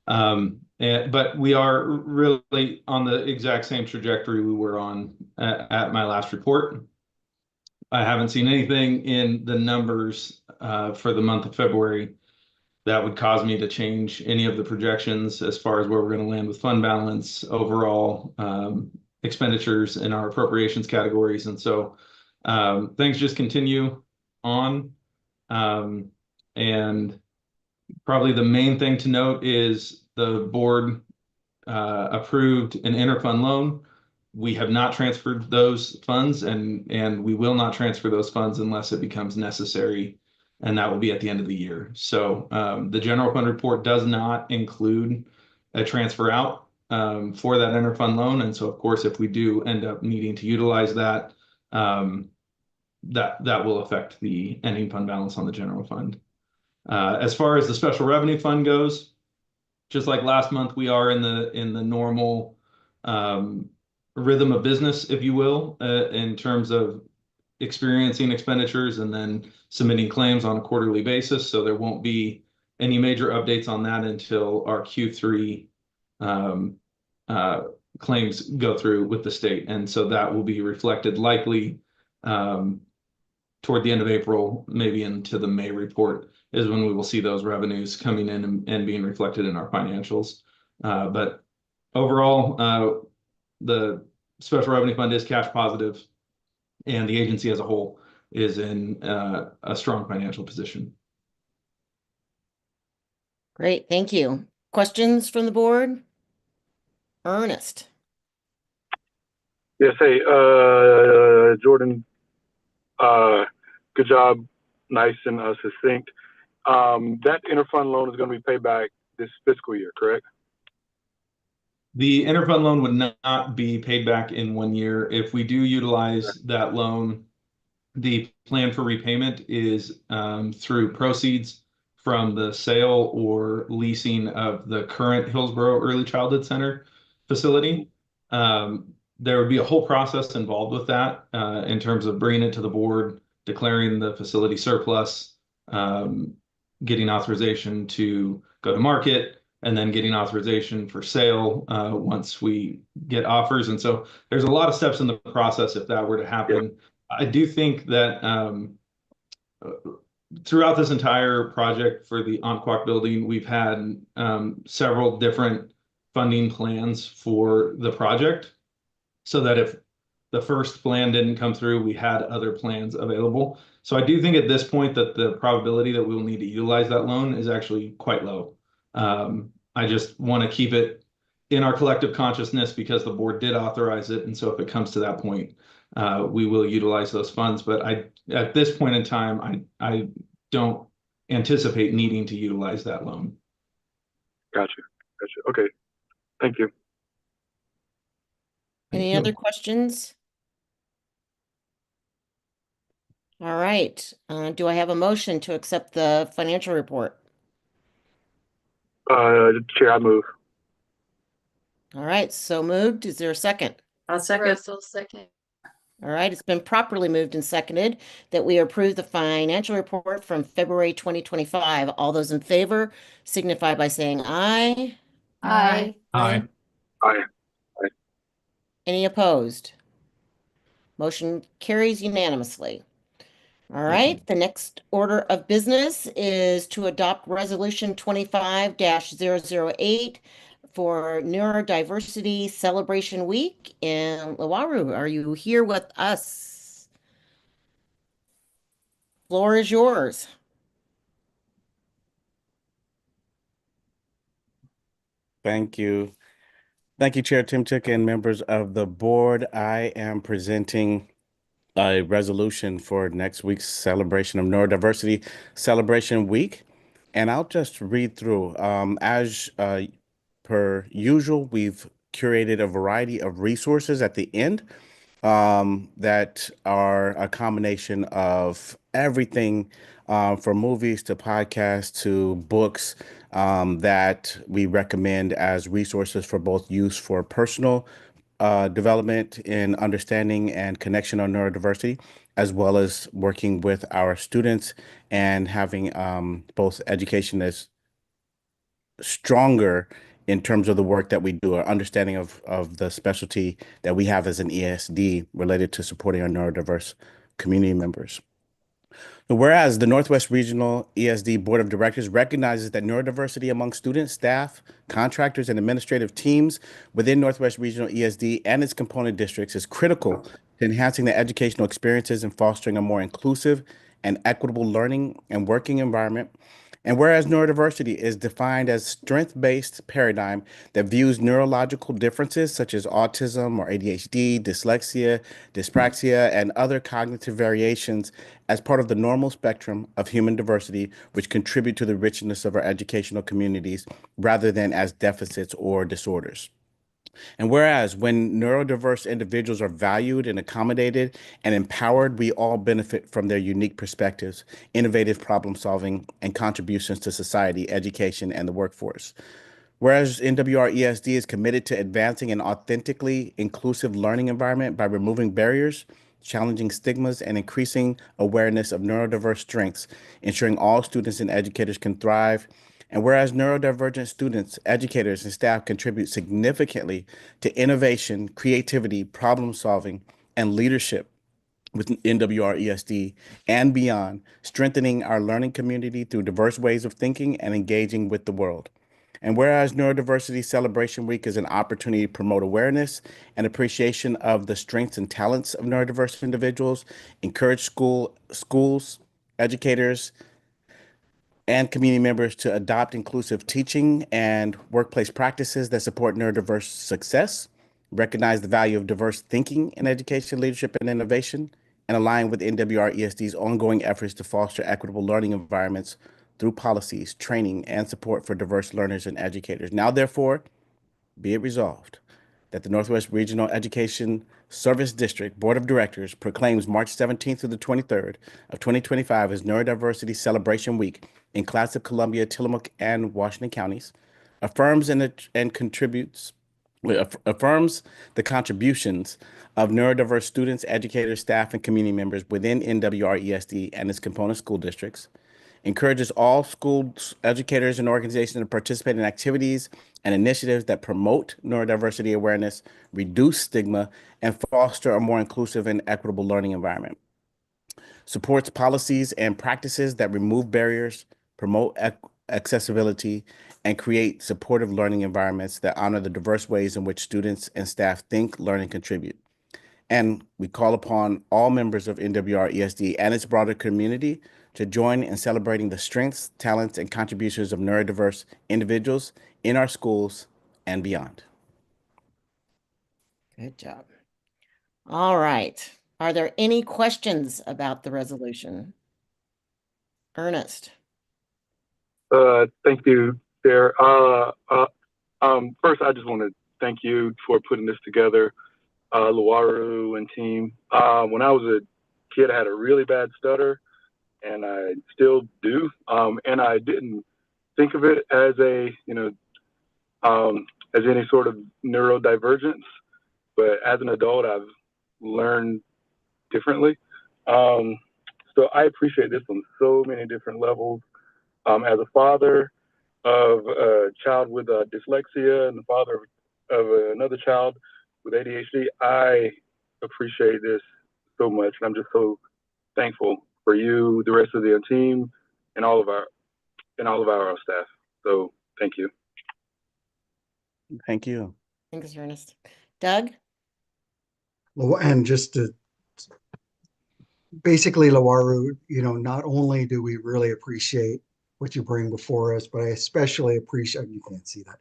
But we are really on the exact same trajectory we were on at my last report. I haven't seen anything in the numbers for the month of February that would cause me to change any of the projections as far as where we're going to land with fund balance, overall expenditures in our appropriations categories. And so things just continue on. And probably the main thing to note is the board approved an interfund loan. We have not transferred those funds, and we will not transfer those funds unless it becomes necessary, and that will be at the end of the year. So the general fund report does not include a transfer out for that interfund loan. And so, of course, if we do end up needing to utilize that, that will affect the ending fund balance on the general fund. As far as the special revenue fund goes, just like last month, we are in the normal rhythm of business, if you will, in terms of experiencing expenditures and then submitting claims on a quarterly basis. So there won't be any major updates on that until our Q3 claims go through with the state. And so that will be reflected likely toward the end of April, maybe into the May report is when we will see those revenues coming in and being reflected in our financials. But overall, the special revenue fund is cash positive, and the agency as a whole is in a strong financial position. Great, thank you. Questions from the board? Ernest? Yes, hey, Jordan, good job, nice and succinct. That interfund loan is going to be paid back this fiscal year, correct? The interfund loan would not be paid back in 1 year. If we do utilize that loan, the plan for repayment is through proceeds from the sale or leasing of the current Hillsborough Early Childhood Center facility. There would be a whole process involved with that in terms of bringing it to the board, declaring the facility surplus, getting authorization to go to market, and then getting authorization for sale once we get offers. And so there's a lot of steps in the process if that were to happen. I do think that throughout this entire project for the Onquak building, we've had several different funding plans for the project. so that if the first plan didn't come through, we had other plans available. So I do think at this point that the probability that we will need to utilize that loan is actually quite low. I just want to keep it in our collective consciousness because the board did authorize it. And so if it comes to that point, we will utilize those funds. But at this point in time, I don't anticipate needing to utilize that loan. Gotcha. Okay. Thank you. Any other questions? All right. Do I have a motion to accept the financial report? Chair, I move. All right, so moved. Is there a second? I'll second. Russell, second. All right, it's been properly moved and seconded that we approve the financial report from February 2025. All those in favor signify by saying aye. Aye. Aye. Aye. Any opposed? Motion carries unanimously. All right, the next order of business is to adopt Resolution 25-008 for Neurodiversity Celebration Week. And Lawaru, are you here with us? Floor is yours. Thank you. Thank you, Chair Timchuk and members of the board. I am presenting a resolution for next week's celebration of Neurodiversity Celebration Week. And I'll just read through. As per usual, we've curated a variety of resources at the end that are a combination of everything from movies to podcasts to books that we recommend as resources for both use for personal development in understanding and connection on neurodiversity, as well as working with our students and having both education as stronger in terms of the work that we do, our understanding of the specialty that we have as an ESD related to supporting our neurodiverse community members. Whereas the Northwest Regional ESD Board of Directors recognizes that neurodiversity among students, staff, contractors, and administrative teams within Northwest Regional ESD and its component districts is critical to enhancing the educational experiences and fostering a more inclusive and equitable learning and working environment. And whereas neurodiversity is defined as strength-based paradigm that views neurological differences such as autism or ADHD, dyslexia, dyspraxia, and other cognitive variations as part of the normal spectrum of human diversity, which contribute to the richness of our educational communities rather than as deficits or disorders. And whereas when neurodiverse individuals are valued and accommodated and empowered, we all benefit from their unique perspectives, innovative problem solving, and contributions to society, education, and the workforce. Whereas NWRESD is committed to advancing an authentically inclusive learning environment by removing barriers, challenging stigmas, and increasing awareness of neurodiverse strengths, ensuring all students and educators can thrive. And whereas neurodivergent students, educators, and staff contribute significantly to innovation, creativity, problem solving, and leadership with NWRESD and beyond, strengthening our learning community through diverse ways of thinking and engaging with the world. And whereas Neurodiversity Celebration Week is an opportunity to promote awareness and appreciation of the strengths and talents of neurodiverse individuals, encourage schools, educators, and community members to adopt inclusive teaching and workplace practices that support neurodiverse success, recognize the value of diverse thinking in education, leadership, and innovation, and align with NWRESD's ongoing efforts to foster equitable learning environments through policies, training, and support for diverse learners and educators. Now, therefore, be it resolved that the Northwest Regional Education Service District Board of Directors proclaims March 17th through the 23rd of 2025 as Neurodiversity Celebration Week in Classic Columbia, Tillamook, and Washington counties, affirms affirms the contributions of neurodiverse students, educators, staff, and community members within NWRESD and its component school districts, encourages all schools, educators, and organizations to participate in activities and initiatives that promote neurodiversity awareness, reduce stigma, and foster a more inclusive and equitable learning environment. Supports policies and practices that remove barriers, promote accessibility, and create supportive learning environments that honor the diverse ways in which students and staff think, learn, and contribute. And we call upon all members of NWRESD and its broader community to join in celebrating the strengths, talents, and contributions of neurodiverse individuals in our schools and beyond. Good job. All right. Are there any questions about the resolution? Ernest. Thank you, Chair. First, I just want to thank you for putting this together, Luaru and team. When I was a kid, I had a really bad stutter, and I still do. And I didn't think of it as as any sort of neurodivergence, but as an adult, I've learned differently. So I appreciate this on so many different levels. As a father of a child with dyslexia and the father of another child with ADHD, I appreciate this so much, and I'm just so thankful for you, the rest of the team, and all of our staff. So thank you. Thank you. Thanks, Ernest. Doug? Well, and just to basically, Lawaru, not only do we really appreciate what you bring before us, but I especially appreciate, you can't see that,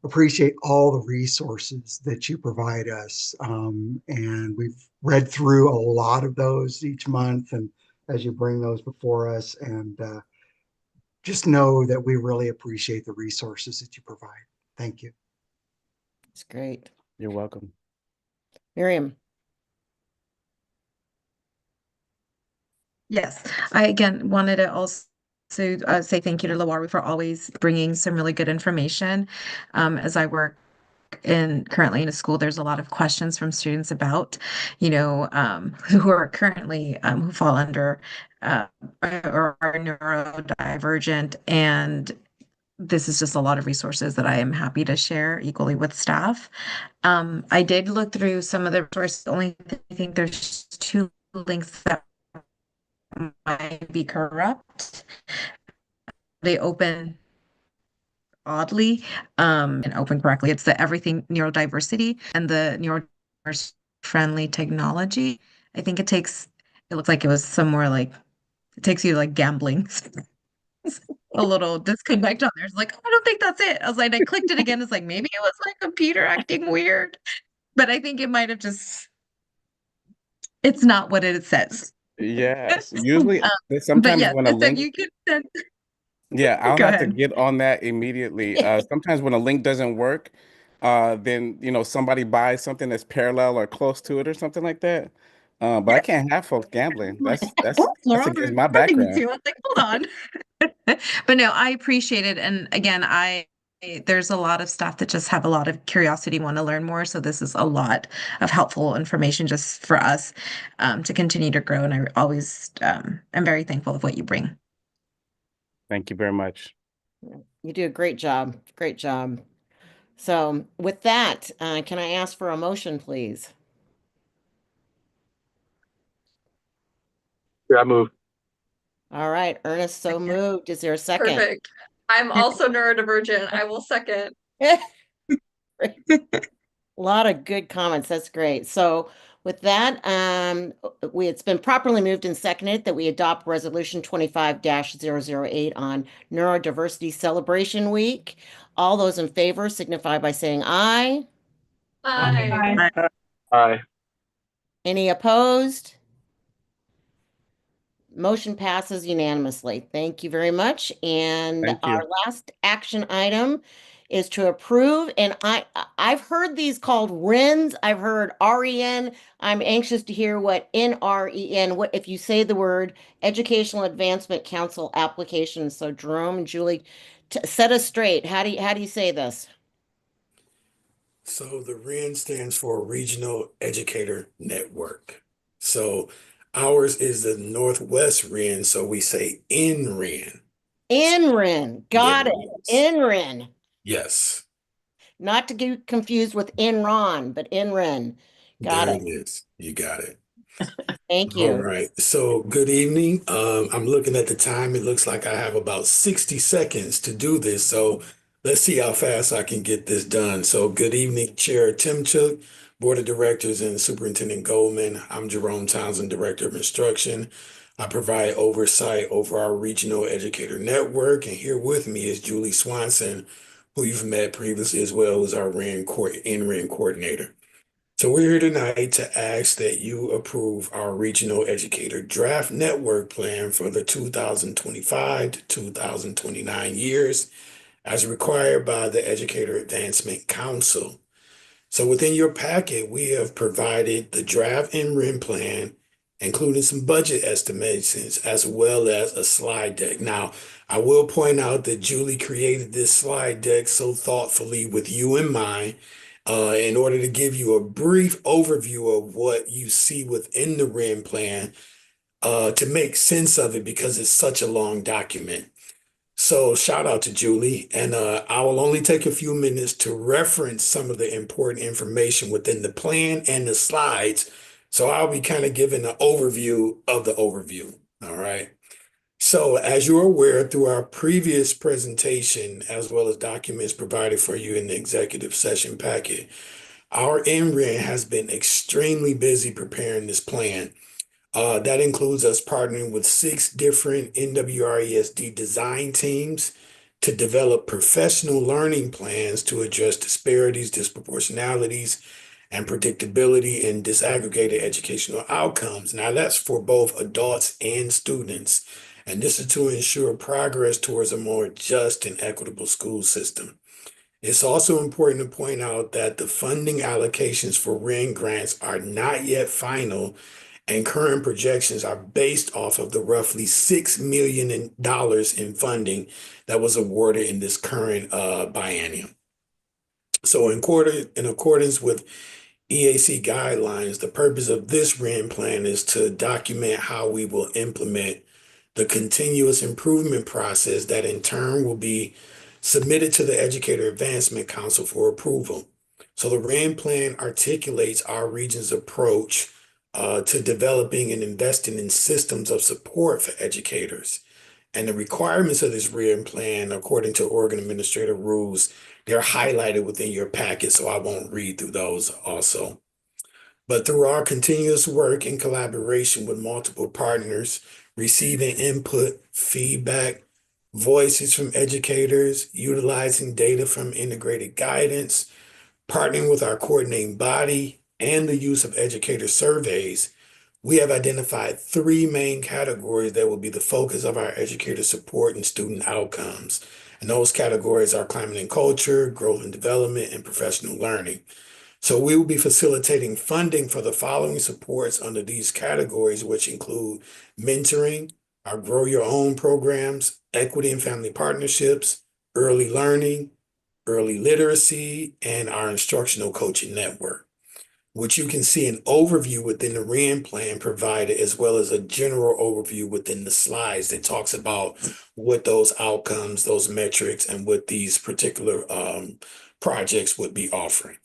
appreciate all the resources that you provide us. And we've read through a lot of those each month, and as you bring those before us, and just know that we really appreciate the resources that you provide. Thank you. It's great. You're welcome. Miriam. Yes, I again wanted to also say thank you to Lawari for always bringing some really good information. As I work currently in a school, there's a lot of questions from students about, who are currently who fall under or are neurodivergent, and this is just a lot of resources that I am happy to share equally with staff. I did look through some of the resources. Only I think there's 2 links that might be corrupt. They open oddly and open correctly. It's the everything neurodiversity and the neurodiverse friendly technology. I think it looks like it was somewhere like it takes you to like gambling. A little disconnect on there. It's like, oh, I don't think that's it. I was like, I clicked it again. It's like maybe it was my computer acting weird, but I think it might have it's not what it says. Yes. Usually, But sometimes yes, when a it said link, you could send. yeah, I'll Go have to ahead. get on that immediately. Sometimes when a link doesn't work, then somebody buys something that's parallel or close to it or something like that. But I can't have folks gambling. That's against my background. I was like, hold on. But no, I appreciate it. And again, there's a lot of staff that just have a lot of curiosity, want to learn more. So this is a lot of helpful information just for us to continue to grow. And I always am very thankful of what you bring. Thank you very much. You do a great job. Great job. So with that, can I ask for a motion, please? Yeah, I move. All right, Ernest, so moved. Is there a second? Perfect. I'm also neurodivergent. I will second. A lot of good comments. That's great. So with that, it's been properly moved and seconded that we adopt Resolution 25-008 on Neurodiversity Celebration Week. All those in favor signify by saying aye. Aye. Aye. Any opposed? Motion passes unanimously. Thank you very much. And Thank you. our last action item is to approve. And I've heard these called RENs. I've heard REN. I'm anxious to hear what NREN, what if you say the word Educational Advancement Council application. So Jerome and Julie, set us straight. How do you say this? So the REN stands for Regional Educator Network. So ours is the Northwest REN, so we say NREN. NREN. Got it. Yes. NREN. Yes. Not to get confused with Enron, but NREN. Got There it. it is. You got it. Thank All you. right. So good evening. I'm looking at the time. It looks like I have about 60 seconds to do this. So let's see how fast I can get this done. So good evening, Chair Timchuk, Board of Directors, and Superintendent Goldman. I'm Jerome Townsend, Director of Instruction. I provide oversight over our regional educator network. And here with me is Julie Swanson, who you've met previously as well, who's our NWRESD coordinator. So we're here tonight to ask that you approve our regional educator draft network plan for the 2025 to 2029 years as required by the Educator Advancement Council. So within your packet, we have provided the draft NWRESD plan, including some budget estimations, as well as a slide deck. Now, I will point out that Julie created this slide deck so thoughtfully with you in mind, in order to give you a brief overview of what you see within the REN plan, to make sense of it because it's such a long document. So shout out to Julie, and I will only take a few minutes to reference some of the important information within the plan and the slides. So I'll be kind of giving an overview of the overview. All right. So as you're aware, through our previous presentation, as well as documents provided for you in the executive session packet, our NWRESD has been extremely busy preparing this plan. That includes us partnering with 6 different NWRESD design teams to develop professional learning plans to address disparities, disproportionalities, and predictability in disaggregated educational outcomes. Now, that's for both adults and students. And this is to ensure progress towards a more just and equitable school system. It's also important to point out that the funding allocations for REN grants are not yet final, and current projections are based off of the roughly $6 million in funding that was awarded in this current biennium. So in accordance with EAC guidelines, the purpose of this REN plan is to document how we will implement the continuous improvement process that in turn will be submitted to the Educator Advancement Council for approval. So the REN plan articulates our region's approach to developing and investing in systems of support for educators. And the requirements of this REN plan, according to Oregon Administrative Rules, they're highlighted within your packet, so I won't read through those also. But through our continuous work in collaboration with multiple partners, receiving input, feedback, voices from educators, utilizing data from integrated guidance, partnering with our coordinating body, and the use of educator surveys, we have identified 3 main categories that will be the focus of our educator support and student outcomes. And those categories are climate and culture, growth and development, and professional learning. So we will be facilitating funding for the following supports under these categories, which include mentoring, our Grow Your Own programs, equity and family partnerships, early learning, early literacy, and our instructional coaching network, which you can see an overview within the REN plan provided, as well as a general overview within the slides that talks about what those outcomes, those metrics, and what these particular projects would be offering.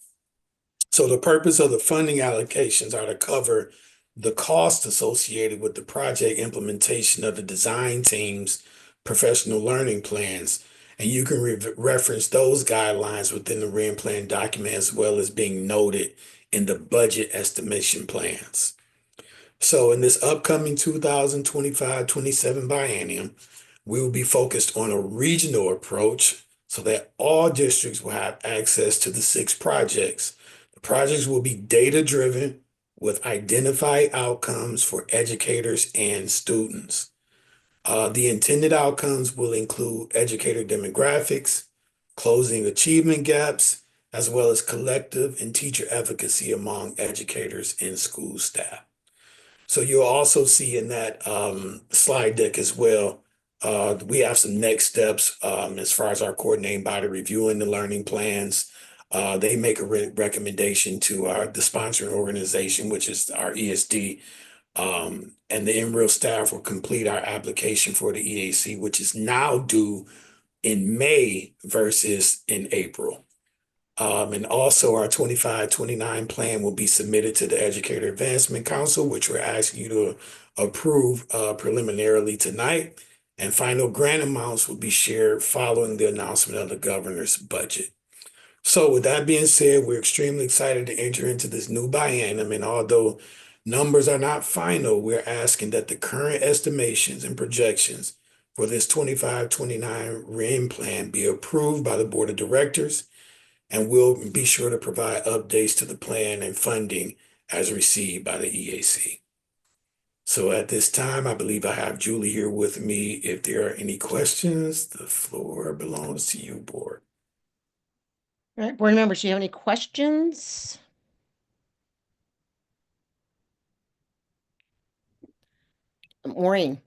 So the purpose of the funding allocations are to cover the cost associated with the project implementation of the design team's professional learning plans. And you can reference those guidelines within the REN plan document, as well as being noted in the budget estimation plans. So in this upcoming 2025-27 biennium, we will be focused on a regional approach so that all districts will have access to the 6 projects. The projects will be data-driven with identified outcomes for educators and students. The intended outcomes will include educator demographics, closing achievement gaps, as well as collective and teacher efficacy among educators and school staff. So you'll also see in that slide deck as well, we have some next steps as far as our coordinating body reviewing the learning plans. They make a recommendation to the sponsoring organization, which is our ESD, and the NWREL staff will complete our application for the EAC, which is now due in May versus in April. And also our 25-29 plan will be submitted to the Educator Advancement Council, which we're asking you to approve preliminarily tonight. And final grant amounts will be shared following the announcement of the governor's budget. So with that being said, we're extremely excited to enter into this new biennium. And although numbers are not final, we're asking that the current estimations and projections for this 25-29 REM plan be approved by the Board of Directors, and we'll be sure to provide updates to the plan and funding as received by the EAC. So at this time, I believe I have Julie here with me. If there are any questions, the floor belongs to you, Board. All right, board members, do you have any questions? Maureen.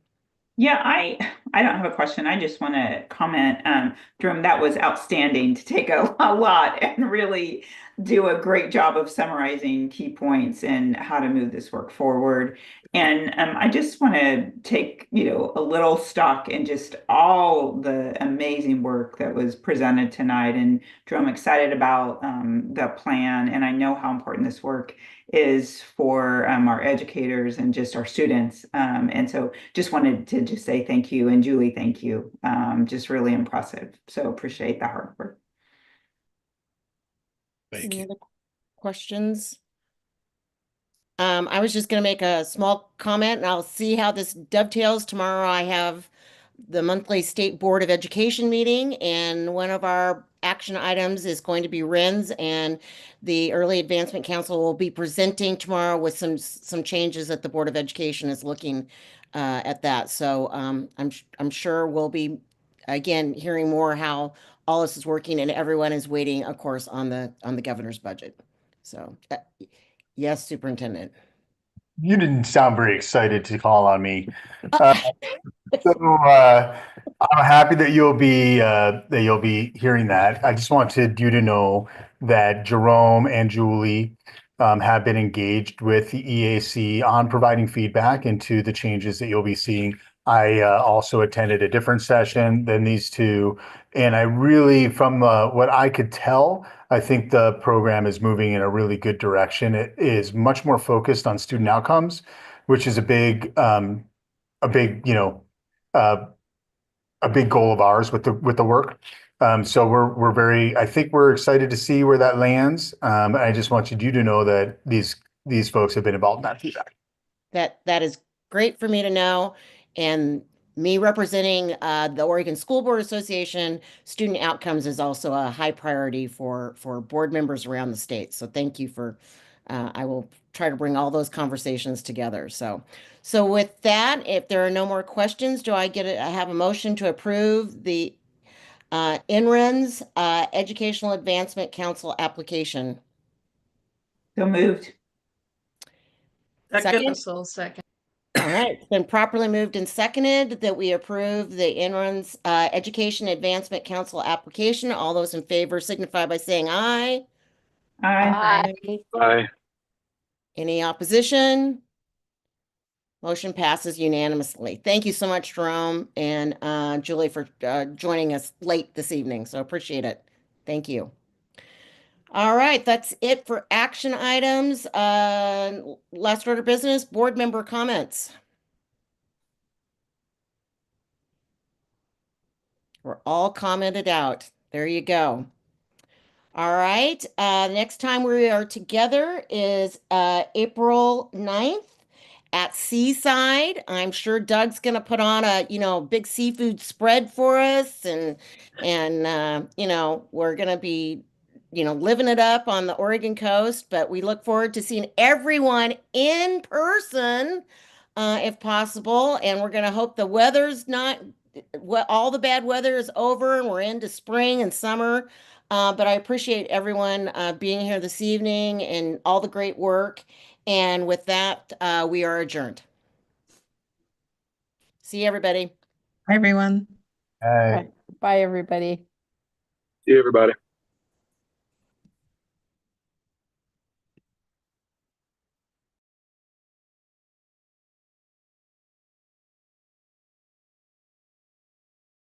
Yeah, I don't have a question. I just want to comment. Jerome, that was outstanding to take a lot and really do a great job of summarizing key points and how to move this work forward. And I just want to take, a little stock in just all the amazing work that was presented tonight. And Jerome, excited about the plan. And I know how important this work is for our educators and just our students. And so just wanted to just say thank you. And Julie, thank you. Just really impressive. So appreciate the hard work. Thank Any you. other questions? I was just going to make a small comment, and I'll see how this dovetails. Tomorrow I have the monthly State Board of Education meeting, and one of our action items is going to be RENs, and the Early Advancement Council will be presenting tomorrow with some changes that the Board of Education is looking at that. So I'm sure we'll be again hearing more how all this is working, and everyone is waiting, of course, on the governor's budget. So yes, Superintendent. You didn't sound very excited to call on me. So I'm happy that you'll be hearing that. I just wanted you to know that Jerome and Julie have been engaged with the EAC on providing feedback into the changes that you'll be seeing. I also attended a different session than these two, and I really, from what I could tell, I think the program is moving in a really good direction. It is much more focused on student outcomes, which is a big, uh, a big goal of ours with the work. So I think we're excited to see where that lands. I just wanted you to know that these folks have been involved in that feedback. That is great for me to know. And me representing the Oregon School Board Association, student outcomes is also a high priority for board members around the state. So thank you for, I will try to bring all those conversations together. So with that, if there are no more questions, I have a motion to approve the NWRESD Educational Advancement Council application? So moved. Second? Second. All right, it's been properly moved and seconded that we approve the NWRESD Education Advancement Council application. All those in favor signify by saying aye. Aye. Aye. Any opposition? Motion passes unanimously. Thank you so much, Jerome and Julie, for joining us late this evening. So appreciate it. Thank you. All right, that's it for action items. Last order of business, board member comments. We're all commented out. There you go. All right, next time we are together is April 9th at Seaside. I'm sure Doug's gonna put on a big seafood spread for us, and we're gonna be living it up on the Oregon coast. But we look forward to seeing everyone in person, if possible. And we're gonna hope the weather's not all the bad weather is over and we're into spring and summer. But I appreciate everyone being here this evening and all the great work. And with that, we are adjourned. See you, everybody. Hi, everyone. Bye, everybody. See you, everybody.